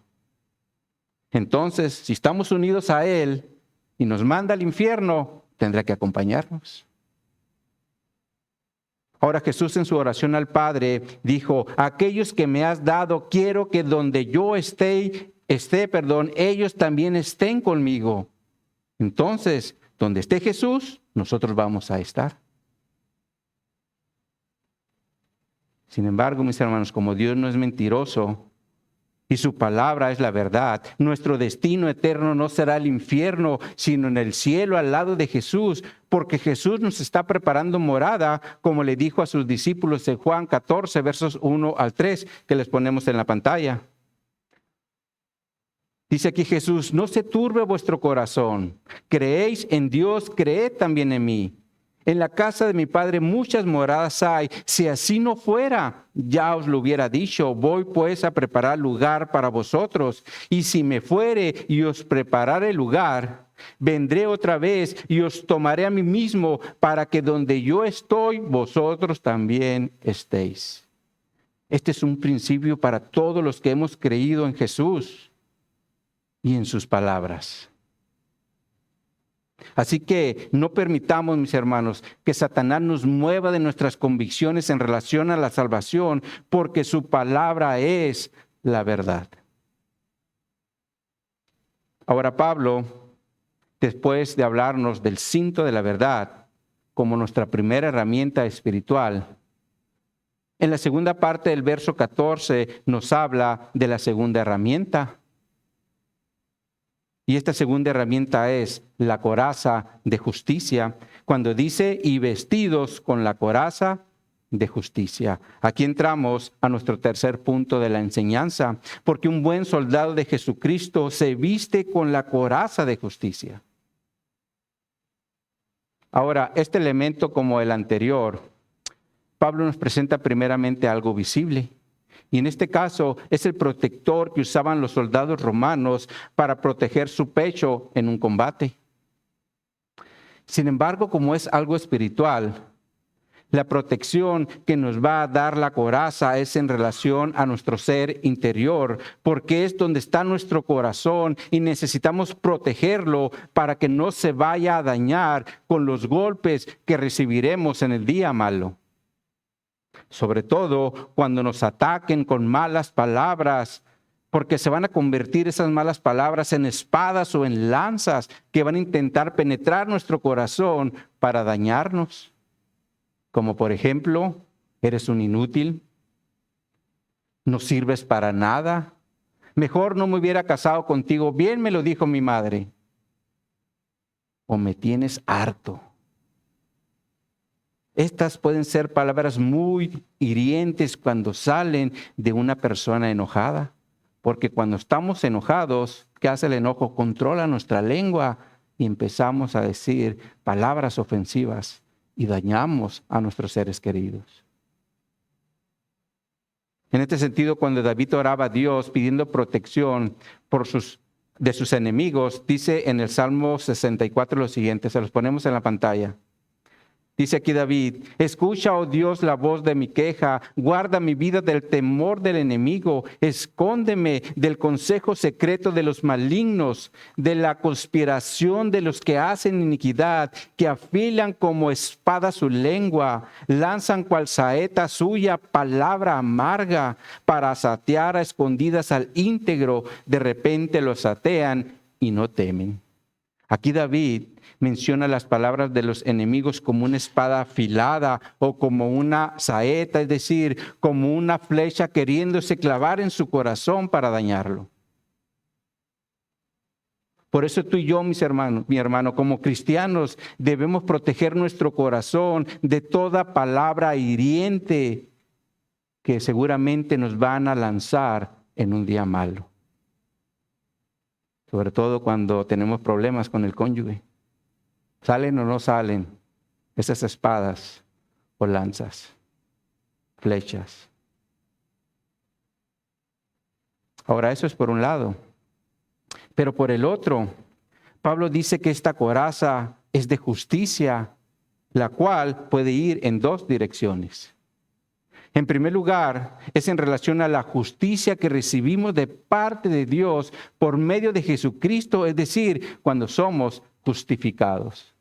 Entonces, si estamos unidos a Él y nos manda al infierno, tendrá que acompañarnos. Ahora Jesús en su oración al Padre dijo, aquellos que me has dado, quiero que donde yo esté, ellos también estén conmigo. Entonces, donde esté Jesús, nosotros vamos a estar. Sin embargo, mis hermanos, como Dios no es mentiroso, y su palabra es la verdad, nuestro destino eterno no será el infierno, sino en el cielo al lado de Jesús, porque Jesús nos está preparando morada, como le dijo a sus discípulos en Juan 14, versos 1 al 3, que les ponemos en la pantalla. Dice aquí Jesús, no se turbe vuestro corazón, creéis en Dios, creed también en mí. En la casa de mi Padre muchas moradas hay. Si así no fuera, ya os lo hubiera dicho. Voy pues a preparar lugar para vosotros. Y si me fuere y os preparare lugar, vendré otra vez y os tomaré a mí mismo, para que donde yo estoy, vosotros también estéis. Este es un principio para todos los que hemos creído en Jesús y en sus palabras. Así que no permitamos, mis hermanos, que Satanás nos mueva de nuestras convicciones en relación a la salvación, porque su palabra es la verdad. Ahora Pablo, después de hablarnos del cinto de la verdad como nuestra primera herramienta espiritual, En la segunda parte del verso 14 nos habla de la segunda herramienta. Y esta segunda herramienta es la coraza de justicia. Cuando dice, y vestidos con la coraza de justicia. Aquí entramos a nuestro tercer punto de la enseñanza, porque un buen soldado de Jesucristo se viste con la coraza de justicia. Ahora, este elemento como el anterior, Pablo nos presenta primeramente algo visible. Y en este caso es el protector que usaban los soldados romanos para proteger su pecho en un combate. Sin embargo, como es algo espiritual, la protección que nos va a dar la coraza es en relación a nuestro ser interior, porque es donde está nuestro corazón y necesitamos protegerlo para que no se vaya a dañar con los golpes que recibiremos en el día malo. Sobre todo cuando nos ataquen con malas palabras, porque se van a convertir esas malas palabras en espadas o en lanzas que van a intentar penetrar nuestro corazón para dañarnos. Como por ejemplo, eres un inútil, no sirves para nada, mejor no me hubiera casado contigo, bien me lo dijo mi madre, o me tienes harto. Estas pueden ser palabras muy hirientes cuando salen de una persona enojada, porque cuando estamos enojados, ¿qué hace el enojo? Controla nuestra lengua y empezamos a decir palabras ofensivas y dañamos a nuestros seres queridos. En este sentido, cuando David oraba a Dios pidiendo protección de sus enemigos, dice en el Salmo 64 lo siguiente, se los ponemos en la pantalla. Dice aquí David, escucha, oh Dios, la voz de mi queja, guarda mi vida del temor del enemigo, escóndeme del consejo secreto de los malignos, de la conspiración de los que hacen iniquidad, que afilan como espada su lengua, lanzan cual saeta suya palabra amarga para satear a escondidas al íntegro, de repente lo satean y no temen. Aquí David menciona las palabras de los enemigos como una espada afilada o como una saeta, es decir, como una flecha queriéndose clavar en su corazón para dañarlo. Por eso tú y yo, mi hermano, como cristianos, debemos proteger nuestro corazón de toda palabra hiriente que seguramente nos van a lanzar en un día malo. Sobre todo cuando tenemos problemas con el cónyuge. ¿Salen o no salen esas espadas o lanzas, flechas? Ahora, eso es por un lado. Pero por el otro, Pablo dice que esta coraza es de justicia, la cual puede ir en dos direcciones. En primer lugar, es en relación a la justicia que recibimos de parte de Dios por medio de Jesucristo, es decir, cuando somos justificados.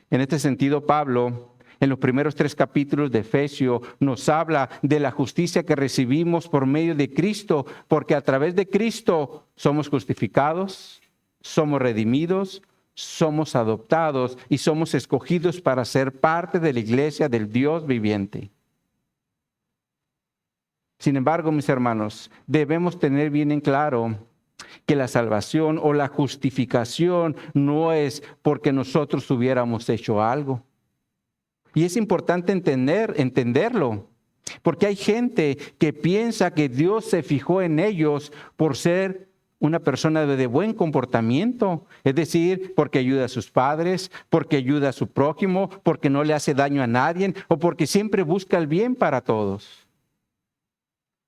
En este sentido, Pablo, en los primeros 3 capítulos de Efesios, nos habla de la justicia que recibimos por medio de Cristo, porque a través de Cristo somos justificados, somos redimidos, somos adoptados y somos escogidos para ser parte de la iglesia del Dios viviente. Sin embargo, mis hermanos, debemos tener bien en claro que la salvación o la justificación no es porque nosotros hubiéramos hecho algo. Y es importante entenderlo, porque hay gente que piensa que Dios se fijó en ellos por ser una persona de buen comportamiento, es decir, porque ayuda a sus padres, porque ayuda a su prójimo, porque no le hace daño a nadie o porque siempre busca el bien para todos.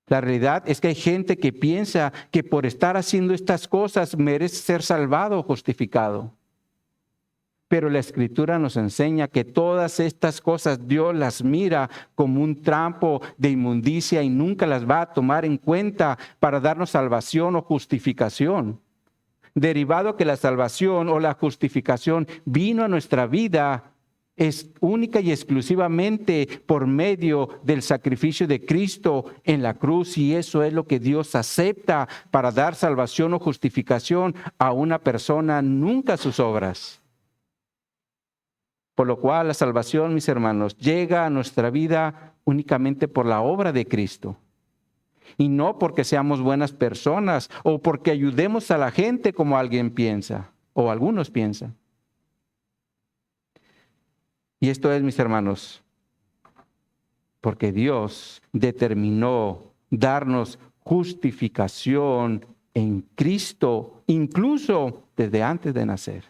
La realidad es que hay gente que piensa que por estar haciendo estas cosas merece ser salvado o justificado. Pero la Escritura nos enseña que todas estas cosas Dios las mira como un trampo de inmundicia y nunca las va a tomar en cuenta para darnos salvación o justificación. Derivado que la salvación o la justificación vino a nuestra vida es única y exclusivamente por medio del sacrificio de Cristo en la cruz, y eso es lo que Dios acepta para dar salvación o justificación a una persona, nunca sus obras. Por lo cual la salvación, mis hermanos, llega a nuestra vida únicamente por la obra de Cristo. Y no porque seamos buenas personas o porque ayudemos a la gente como alguien piensa o algunos piensan. Y esto es, mis hermanos, porque Dios determinó darnos justificación en Cristo, incluso desde antes de nacer.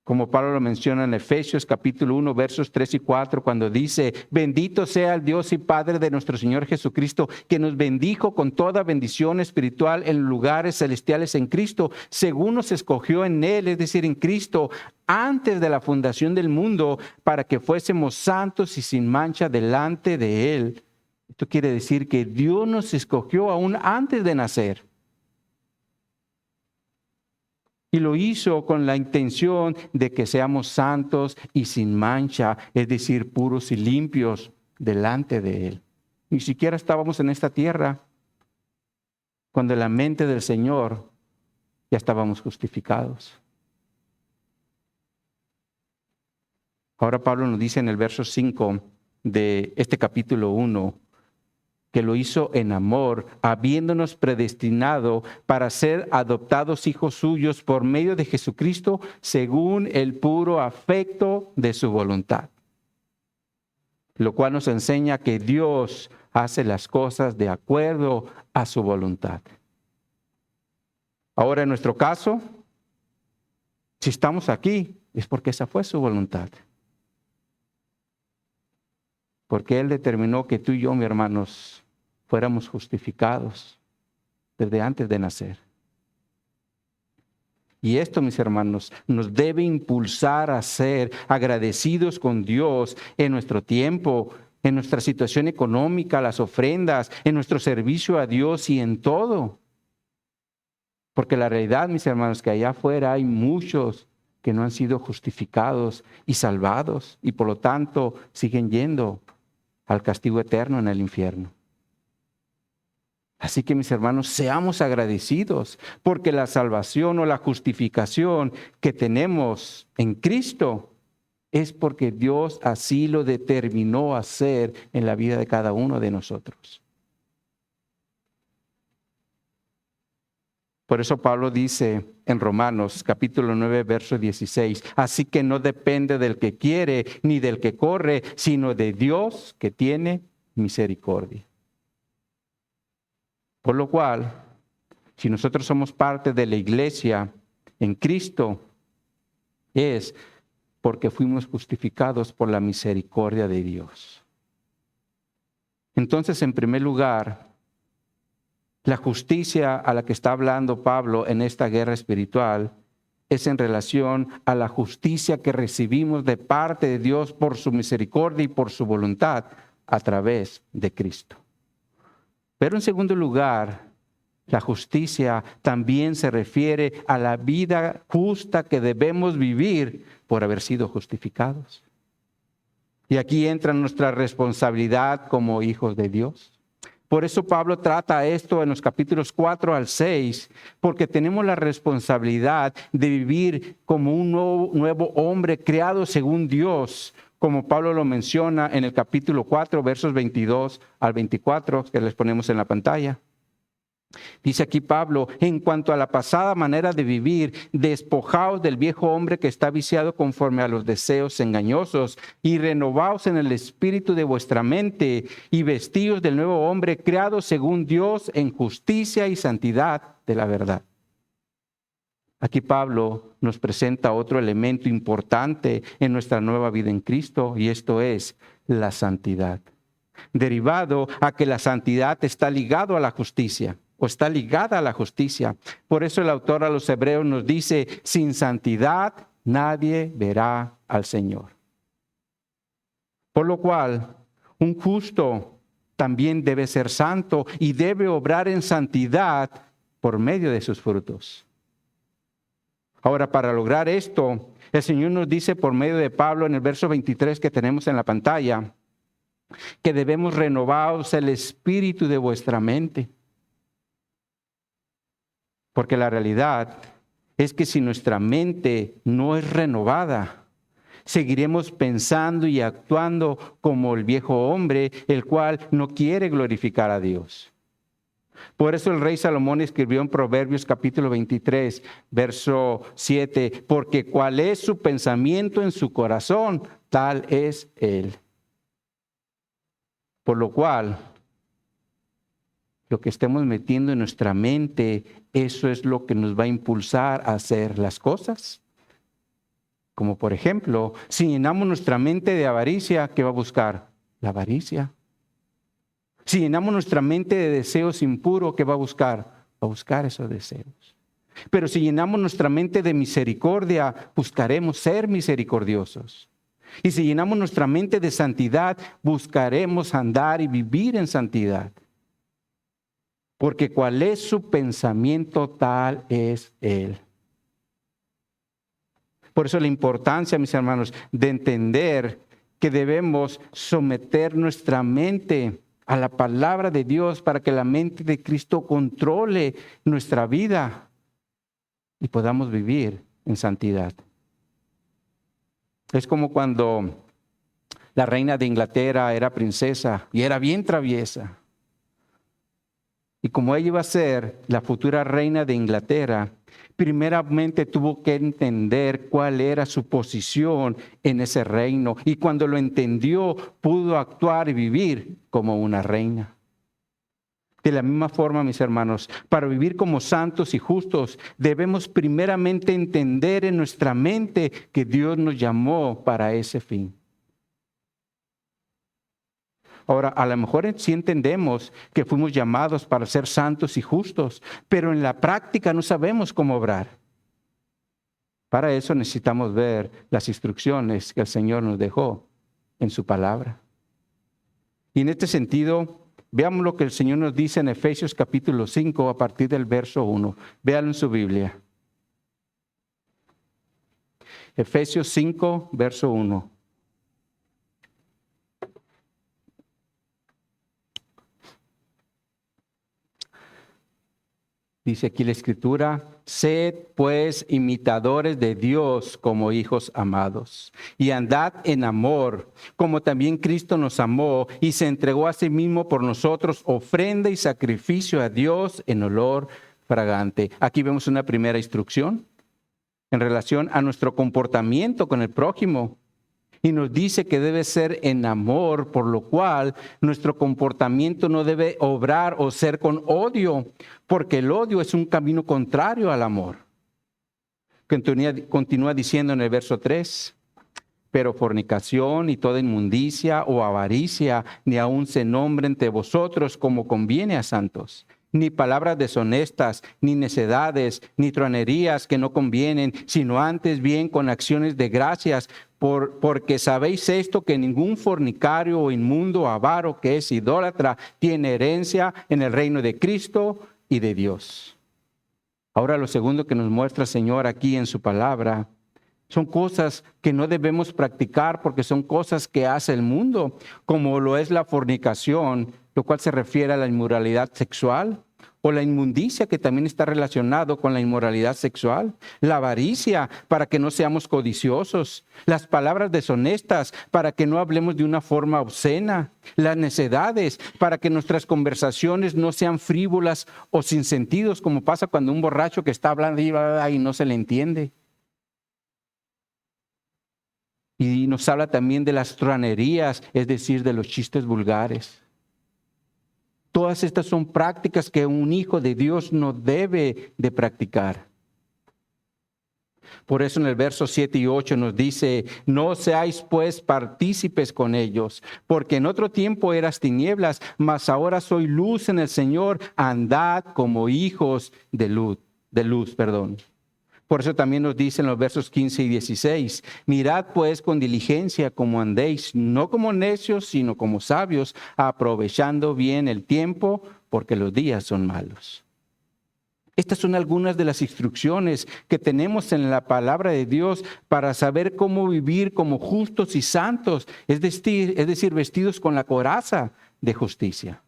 Como Pablo lo menciona en Efesios capítulo 1, versos 3 y 4, cuando dice: bendito sea el Dios y Padre de nuestro Señor Jesucristo, que nos bendijo con toda bendición espiritual en lugares celestiales en Cristo, según nos escogió en Él, es decir, en Cristo, antes de la fundación del mundo, para que fuésemos santos y sin mancha delante de Él. Esto quiere decir que Dios nos escogió aún antes de nacer. Y lo hizo con la intención de que seamos santos y sin mancha, es decir, puros y limpios delante de Él. Ni siquiera estábamos en esta tierra cuando en la mente del Señor ya estábamos justificados. Ahora Pablo nos dice en el verso 5 de este capítulo 1, que lo hizo en amor, habiéndonos predestinado para ser adoptados hijos suyos por medio de Jesucristo, según el puro afecto de su voluntad. Lo cual nos enseña que Dios hace las cosas de acuerdo a su voluntad. Ahora, en nuestro caso, si estamos aquí, es porque esa fue su voluntad. Porque Él determinó que tú y yo, mis hermanos, fuéramos justificados desde antes de nacer. Y esto, mis hermanos, nos debe impulsar a ser agradecidos con Dios en nuestro tiempo, en nuestra situación económica, las ofrendas, en nuestro servicio a Dios y en todo. Porque la realidad, mis hermanos, que allá afuera hay muchos que no han sido justificados y salvados y por lo tanto siguen yendo al castigo eterno en el infierno. Así que, mis hermanos, seamos agradecidos porque la salvación o la justificación que tenemos en Cristo es porque Dios así lo determinó hacer en la vida de cada uno de nosotros. Por eso Pablo dice en Romanos capítulo 9, verso 16, así que no depende del que quiere ni del que corre, sino de Dios que tiene misericordia. Por lo cual, si nosotros somos parte de la iglesia en Cristo, es porque fuimos justificados por la misericordia de Dios. Entonces, en primer lugar, la justicia a la que está hablando Pablo en esta guerra espiritual es en relación a la justicia que recibimos de parte de Dios por su misericordia y por su voluntad a través de Cristo. Pero en segundo lugar, la justicia también se refiere a la vida justa que debemos vivir por haber sido justificados. Y aquí entra nuestra responsabilidad como hijos de Dios. Por eso Pablo trata esto en los capítulos 4 al 6, porque tenemos la responsabilidad de vivir como un nuevo hombre creado según Dios, como Pablo lo menciona en el capítulo 4, versos 22 al 24, que les ponemos en la pantalla. Dice aquí Pablo, en cuanto a la pasada manera de vivir, despojaos del viejo hombre que está viciado conforme a los deseos engañosos y renovaos en el espíritu de vuestra mente y vestíos del nuevo hombre creado según Dios en justicia y santidad de la verdad. Aquí Pablo nos presenta otro elemento importante en nuestra nueva vida en Cristo y esto es la santidad. Derivado a que la santidad está ligado a la justicia. O está ligada a la justicia. Por eso el autor a los Hebreos nos dice, sin santidad nadie verá al Señor. Por lo cual, un justo también debe ser santo y debe obrar en santidad por medio de sus frutos. Ahora, para lograr esto, el Señor nos dice por medio de Pablo en el verso 23 que tenemos en la pantalla, que debemos renovaros el espíritu de vuestra mente. Porque la realidad es que si nuestra mente no es renovada, seguiremos pensando y actuando como el viejo hombre, el cual no quiere glorificar a Dios. Por eso el rey Salomón escribió en Proverbios capítulo 23, verso 7, porque cuál es su pensamiento en su corazón, tal es él. Por lo cual, lo que estemos metiendo en nuestra mente, eso es lo que nos va a impulsar a hacer las cosas. Como por ejemplo, si llenamos nuestra mente de avaricia, ¿qué va a buscar? La avaricia. Si llenamos nuestra mente de deseos impuros, ¿qué va a buscar? Va a buscar esos deseos. Pero si llenamos nuestra mente de misericordia, buscaremos ser misericordiosos. Y si llenamos nuestra mente de santidad, buscaremos andar y vivir en santidad. Porque cuál es su pensamiento, tal es él. Por eso la importancia, mis hermanos, de entender que debemos someter nuestra mente a la palabra de Dios para que la mente de Cristo controle nuestra vida y podamos vivir en santidad. Es como cuando la reina de Inglaterra era princesa y era bien traviesa. Y como ella iba a ser la futura reina de Inglaterra, primeramente tuvo que entender cuál era su posición en ese reino. Y cuando lo entendió, pudo actuar y vivir como una reina. De la misma forma, mis hermanos, para vivir como santos y justos, debemos primeramente entender en nuestra mente que Dios nos llamó para ese fin. Ahora, a lo mejor sí entendemos que fuimos llamados para ser santos y justos, pero en la práctica no sabemos cómo obrar. Para eso necesitamos ver las instrucciones que el Señor nos dejó en su palabra. Y en este sentido, veamos lo que el Señor nos dice en Efesios capítulo 5 a partir del verso 1. Véanlo en su Biblia. Efesios 5, verso 1. Dice aquí la Escritura, sed pues imitadores de Dios como hijos amados, y andad en amor, como también Cristo nos amó y se entregó a sí mismo por nosotros, ofrenda y sacrificio a Dios en olor fragante. Aquí vemos una primera instrucción en relación a nuestro comportamiento con el prójimo. Y nos dice que debe ser en amor, por lo cual nuestro comportamiento no debe obrar o ser con odio, porque el odio es un camino contrario al amor. Continúa diciendo en el verso 3, pero fornicación y toda inmundicia o avaricia ni aun se nombre entre vosotros como conviene a santos. Ni palabras deshonestas, ni necedades, ni truanerías que no convienen, sino antes bien con acciones de gracias, porque sabéis esto, que ningún fornicario o inmundo o avaro que es idólatra tiene herencia en el reino de Cristo y de Dios. Ahora lo segundo que nos muestra el Señor aquí en su palabra son cosas que no debemos practicar porque son cosas que hace el mundo, como lo es la fornicación, lo cual se refiere a la inmoralidad sexual, o la inmundicia, que también está relacionado con la inmoralidad sexual, la avaricia, para que no seamos codiciosos, las palabras deshonestas, para que no hablemos de una forma obscena, las necedades, para que nuestras conversaciones no sean frívolas o sin sentidos, como pasa cuando un borracho que está hablando y no se le entiende. Y nos habla también de las truanerías, es decir, de los chistes vulgares. Todas estas son prácticas que un hijo de Dios no debe de practicar. Por eso en el verso 7 y 8 nos dice, no seáis pues partícipes con ellos, porque en otro tiempo eras tinieblas, mas ahora soy luz en el Señor, andad como hijos de luz. Por eso también nos dice en los versos 15 y 16, mirad pues con diligencia como andéis, no como necios, sino como sabios, aprovechando bien el tiempo, porque los días son malos. Estas son algunas de las instrucciones que tenemos en la palabra de Dios para saber cómo vivir como justos y santos, es decir, vestidos con la coraza de justicia,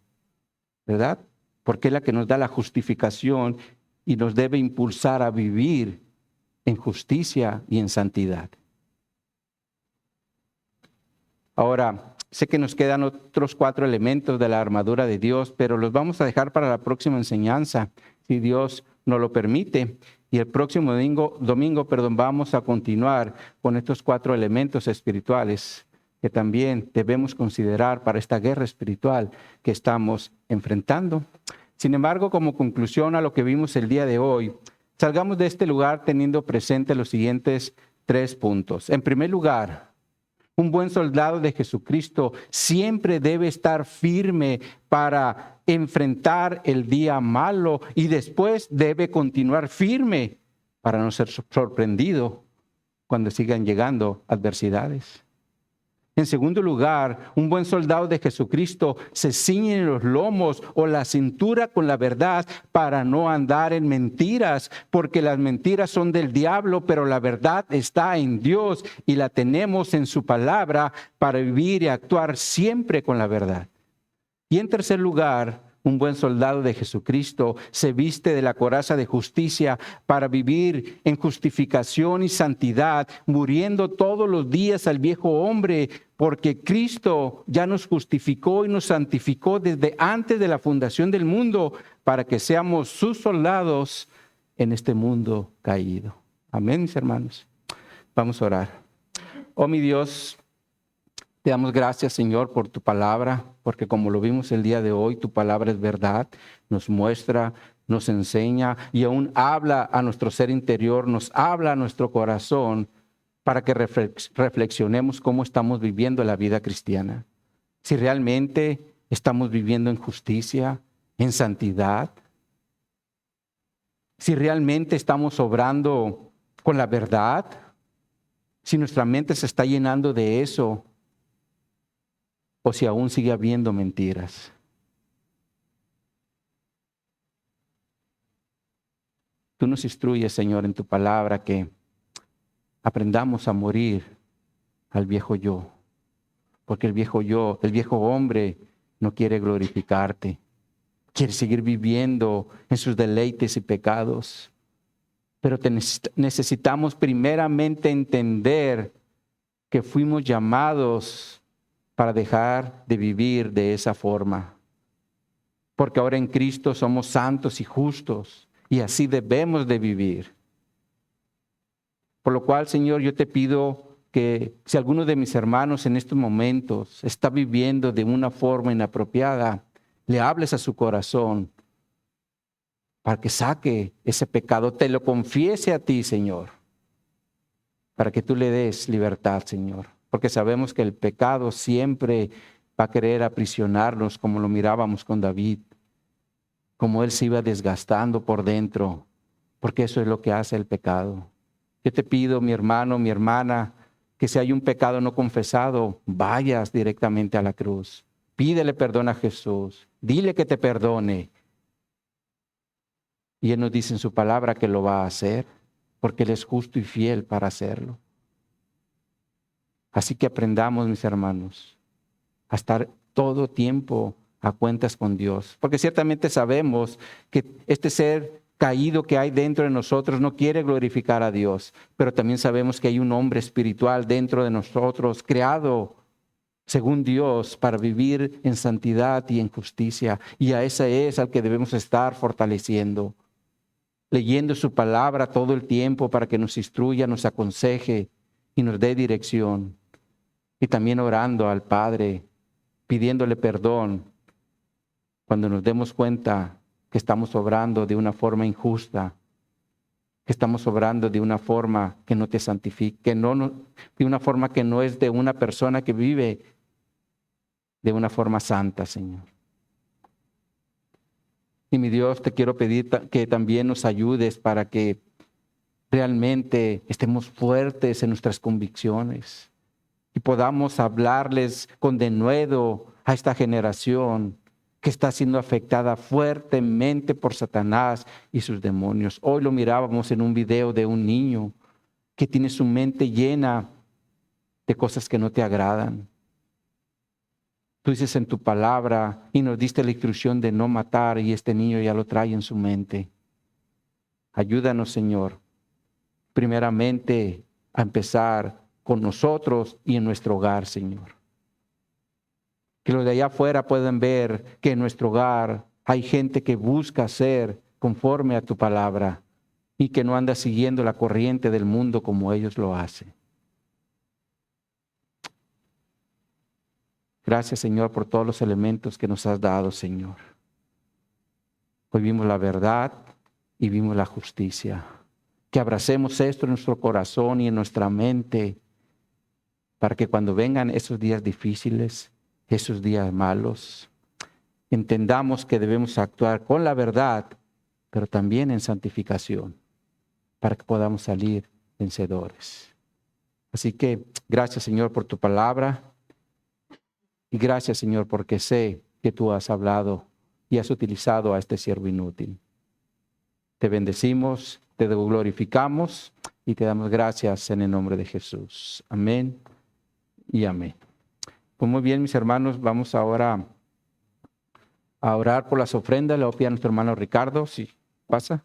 ¿verdad? Porque es la que nos da la justificación y nos debe impulsar a vivir en justicia y en santidad. Ahora, sé que nos quedan otros 4 elementos de la armadura de Dios, pero los vamos a dejar para la próxima enseñanza, si Dios nos lo permite. Y el próximo domingo, vamos a continuar con estos 4 elementos espirituales que también debemos considerar para esta guerra espiritual que estamos enfrentando. Sin embargo, como conclusión a lo que vimos el día de hoy, salgamos de este lugar teniendo presente los siguientes 3 puntos. En primer lugar, un buen soldado de Jesucristo siempre debe estar firme para enfrentar el día malo y después debe continuar firme para no ser sorprendido cuando sigan llegando adversidades. En segundo lugar, un buen soldado de Jesucristo se ciñe los lomos o la cintura con la verdad para no andar en mentiras, porque las mentiras son del diablo, pero la verdad está en Dios y la tenemos en su palabra para vivir y actuar siempre con la verdad. Y en tercer lugar, un buen soldado de Jesucristo se viste de la coraza de justicia para vivir en justificación y santidad, muriendo todos los días al viejo hombre, porque Cristo ya nos justificó y nos santificó desde antes de la fundación del mundo para que seamos sus soldados en este mundo caído. Amén, mis hermanos. Vamos a orar. Oh, mi Dios, te damos gracias, Señor, por tu palabra, porque como lo vimos el día de hoy, tu palabra es verdad, nos muestra, nos enseña y aún habla a nuestro ser interior, nos habla a nuestro corazón para que reflexionemos cómo estamos viviendo la vida cristiana. Si realmente estamos viviendo en justicia, en santidad, si realmente estamos obrando con la verdad, si nuestra mente se está llenando de eso, o si aún sigue habiendo mentiras. Tú nos instruyes, Señor, en tu palabra que aprendamos a morir al viejo yo, porque el viejo yo, el viejo hombre, no quiere glorificarte, quiere seguir viviendo en sus deleites y pecados. Pero necesitamos primeramente entender que fuimos llamados para dejar de vivir de esa forma. Porque ahora en Cristo somos santos y justos y así debemos de vivir. Por lo cual, Señor, yo te pido que si alguno de mis hermanos en estos momentos está viviendo de una forma inapropiada, le hables a su corazón para que saque ese pecado, te lo confiese a ti, Señor, para que tú le des libertad, Señor. Porque sabemos que el pecado siempre va a querer aprisionarnos, como lo mirábamos con David, como él se iba desgastando por dentro, porque eso es lo que hace el pecado. Yo te pido, mi hermano, mi hermana, que si hay un pecado no confesado, vayas directamente a la cruz. Pídele perdón a Jesús, dile que te perdone. Y Él nos dice en su palabra que lo va a hacer, porque Él es justo y fiel para hacerlo. Así que aprendamos, mis hermanos, a estar todo tiempo a cuentas con Dios. Porque ciertamente sabemos que este ser caído que hay dentro de nosotros no quiere glorificar a Dios. Pero también sabemos que hay un hombre espiritual dentro de nosotros, creado según Dios para vivir en santidad y en justicia. Y a ese es al que debemos estar fortaleciendo. Leyendo su palabra todo el tiempo para que nos instruya, nos aconseje y nos dé dirección. Y también orando al Padre, pidiéndole perdón cuando nos demos cuenta que estamos obrando de una forma injusta, que estamos obrando de una forma que no te santifique, de una forma que no es de una persona que vive de una forma santa, Señor. Y mi Dios, te quiero pedir que también nos ayudes para que realmente estemos fuertes en nuestras convicciones y podamos hablarles con denuedo a esta generación que está siendo afectada fuertemente por Satanás y sus demonios. Hoy lo mirábamos en un video de un niño que tiene su mente llena de cosas que no te agradan. Tú dices en tu palabra y nos diste la instrucción de no matar y este niño ya lo trae en su mente. Ayúdanos, Señor, primeramente a empezar con nosotros y en nuestro hogar, Señor. Que los de allá afuera puedan ver que en nuestro hogar hay gente que busca ser conforme a tu palabra y que no anda siguiendo la corriente del mundo como ellos lo hacen. Gracias, Señor, por todos los elementos que nos has dado, Señor. Hoy vimos la verdad y vimos la justicia. Que abracemos esto en nuestro corazón y en nuestra mente para que cuando vengan esos días difíciles, esos días malos, entendamos que debemos actuar con la verdad, pero también en santificación, para que podamos salir vencedores. Así que gracias, Señor, por tu palabra. Y gracias, Señor, porque sé que tú has hablado y has utilizado a este siervo inútil. Te bendecimos, te glorificamos y te damos gracias en el nombre de Jesús. Amén y amén. Pues muy bien, mis hermanos, vamos ahora a orar por las ofrendas. Le voy a pedir a nuestro hermano Ricardo, si pasa.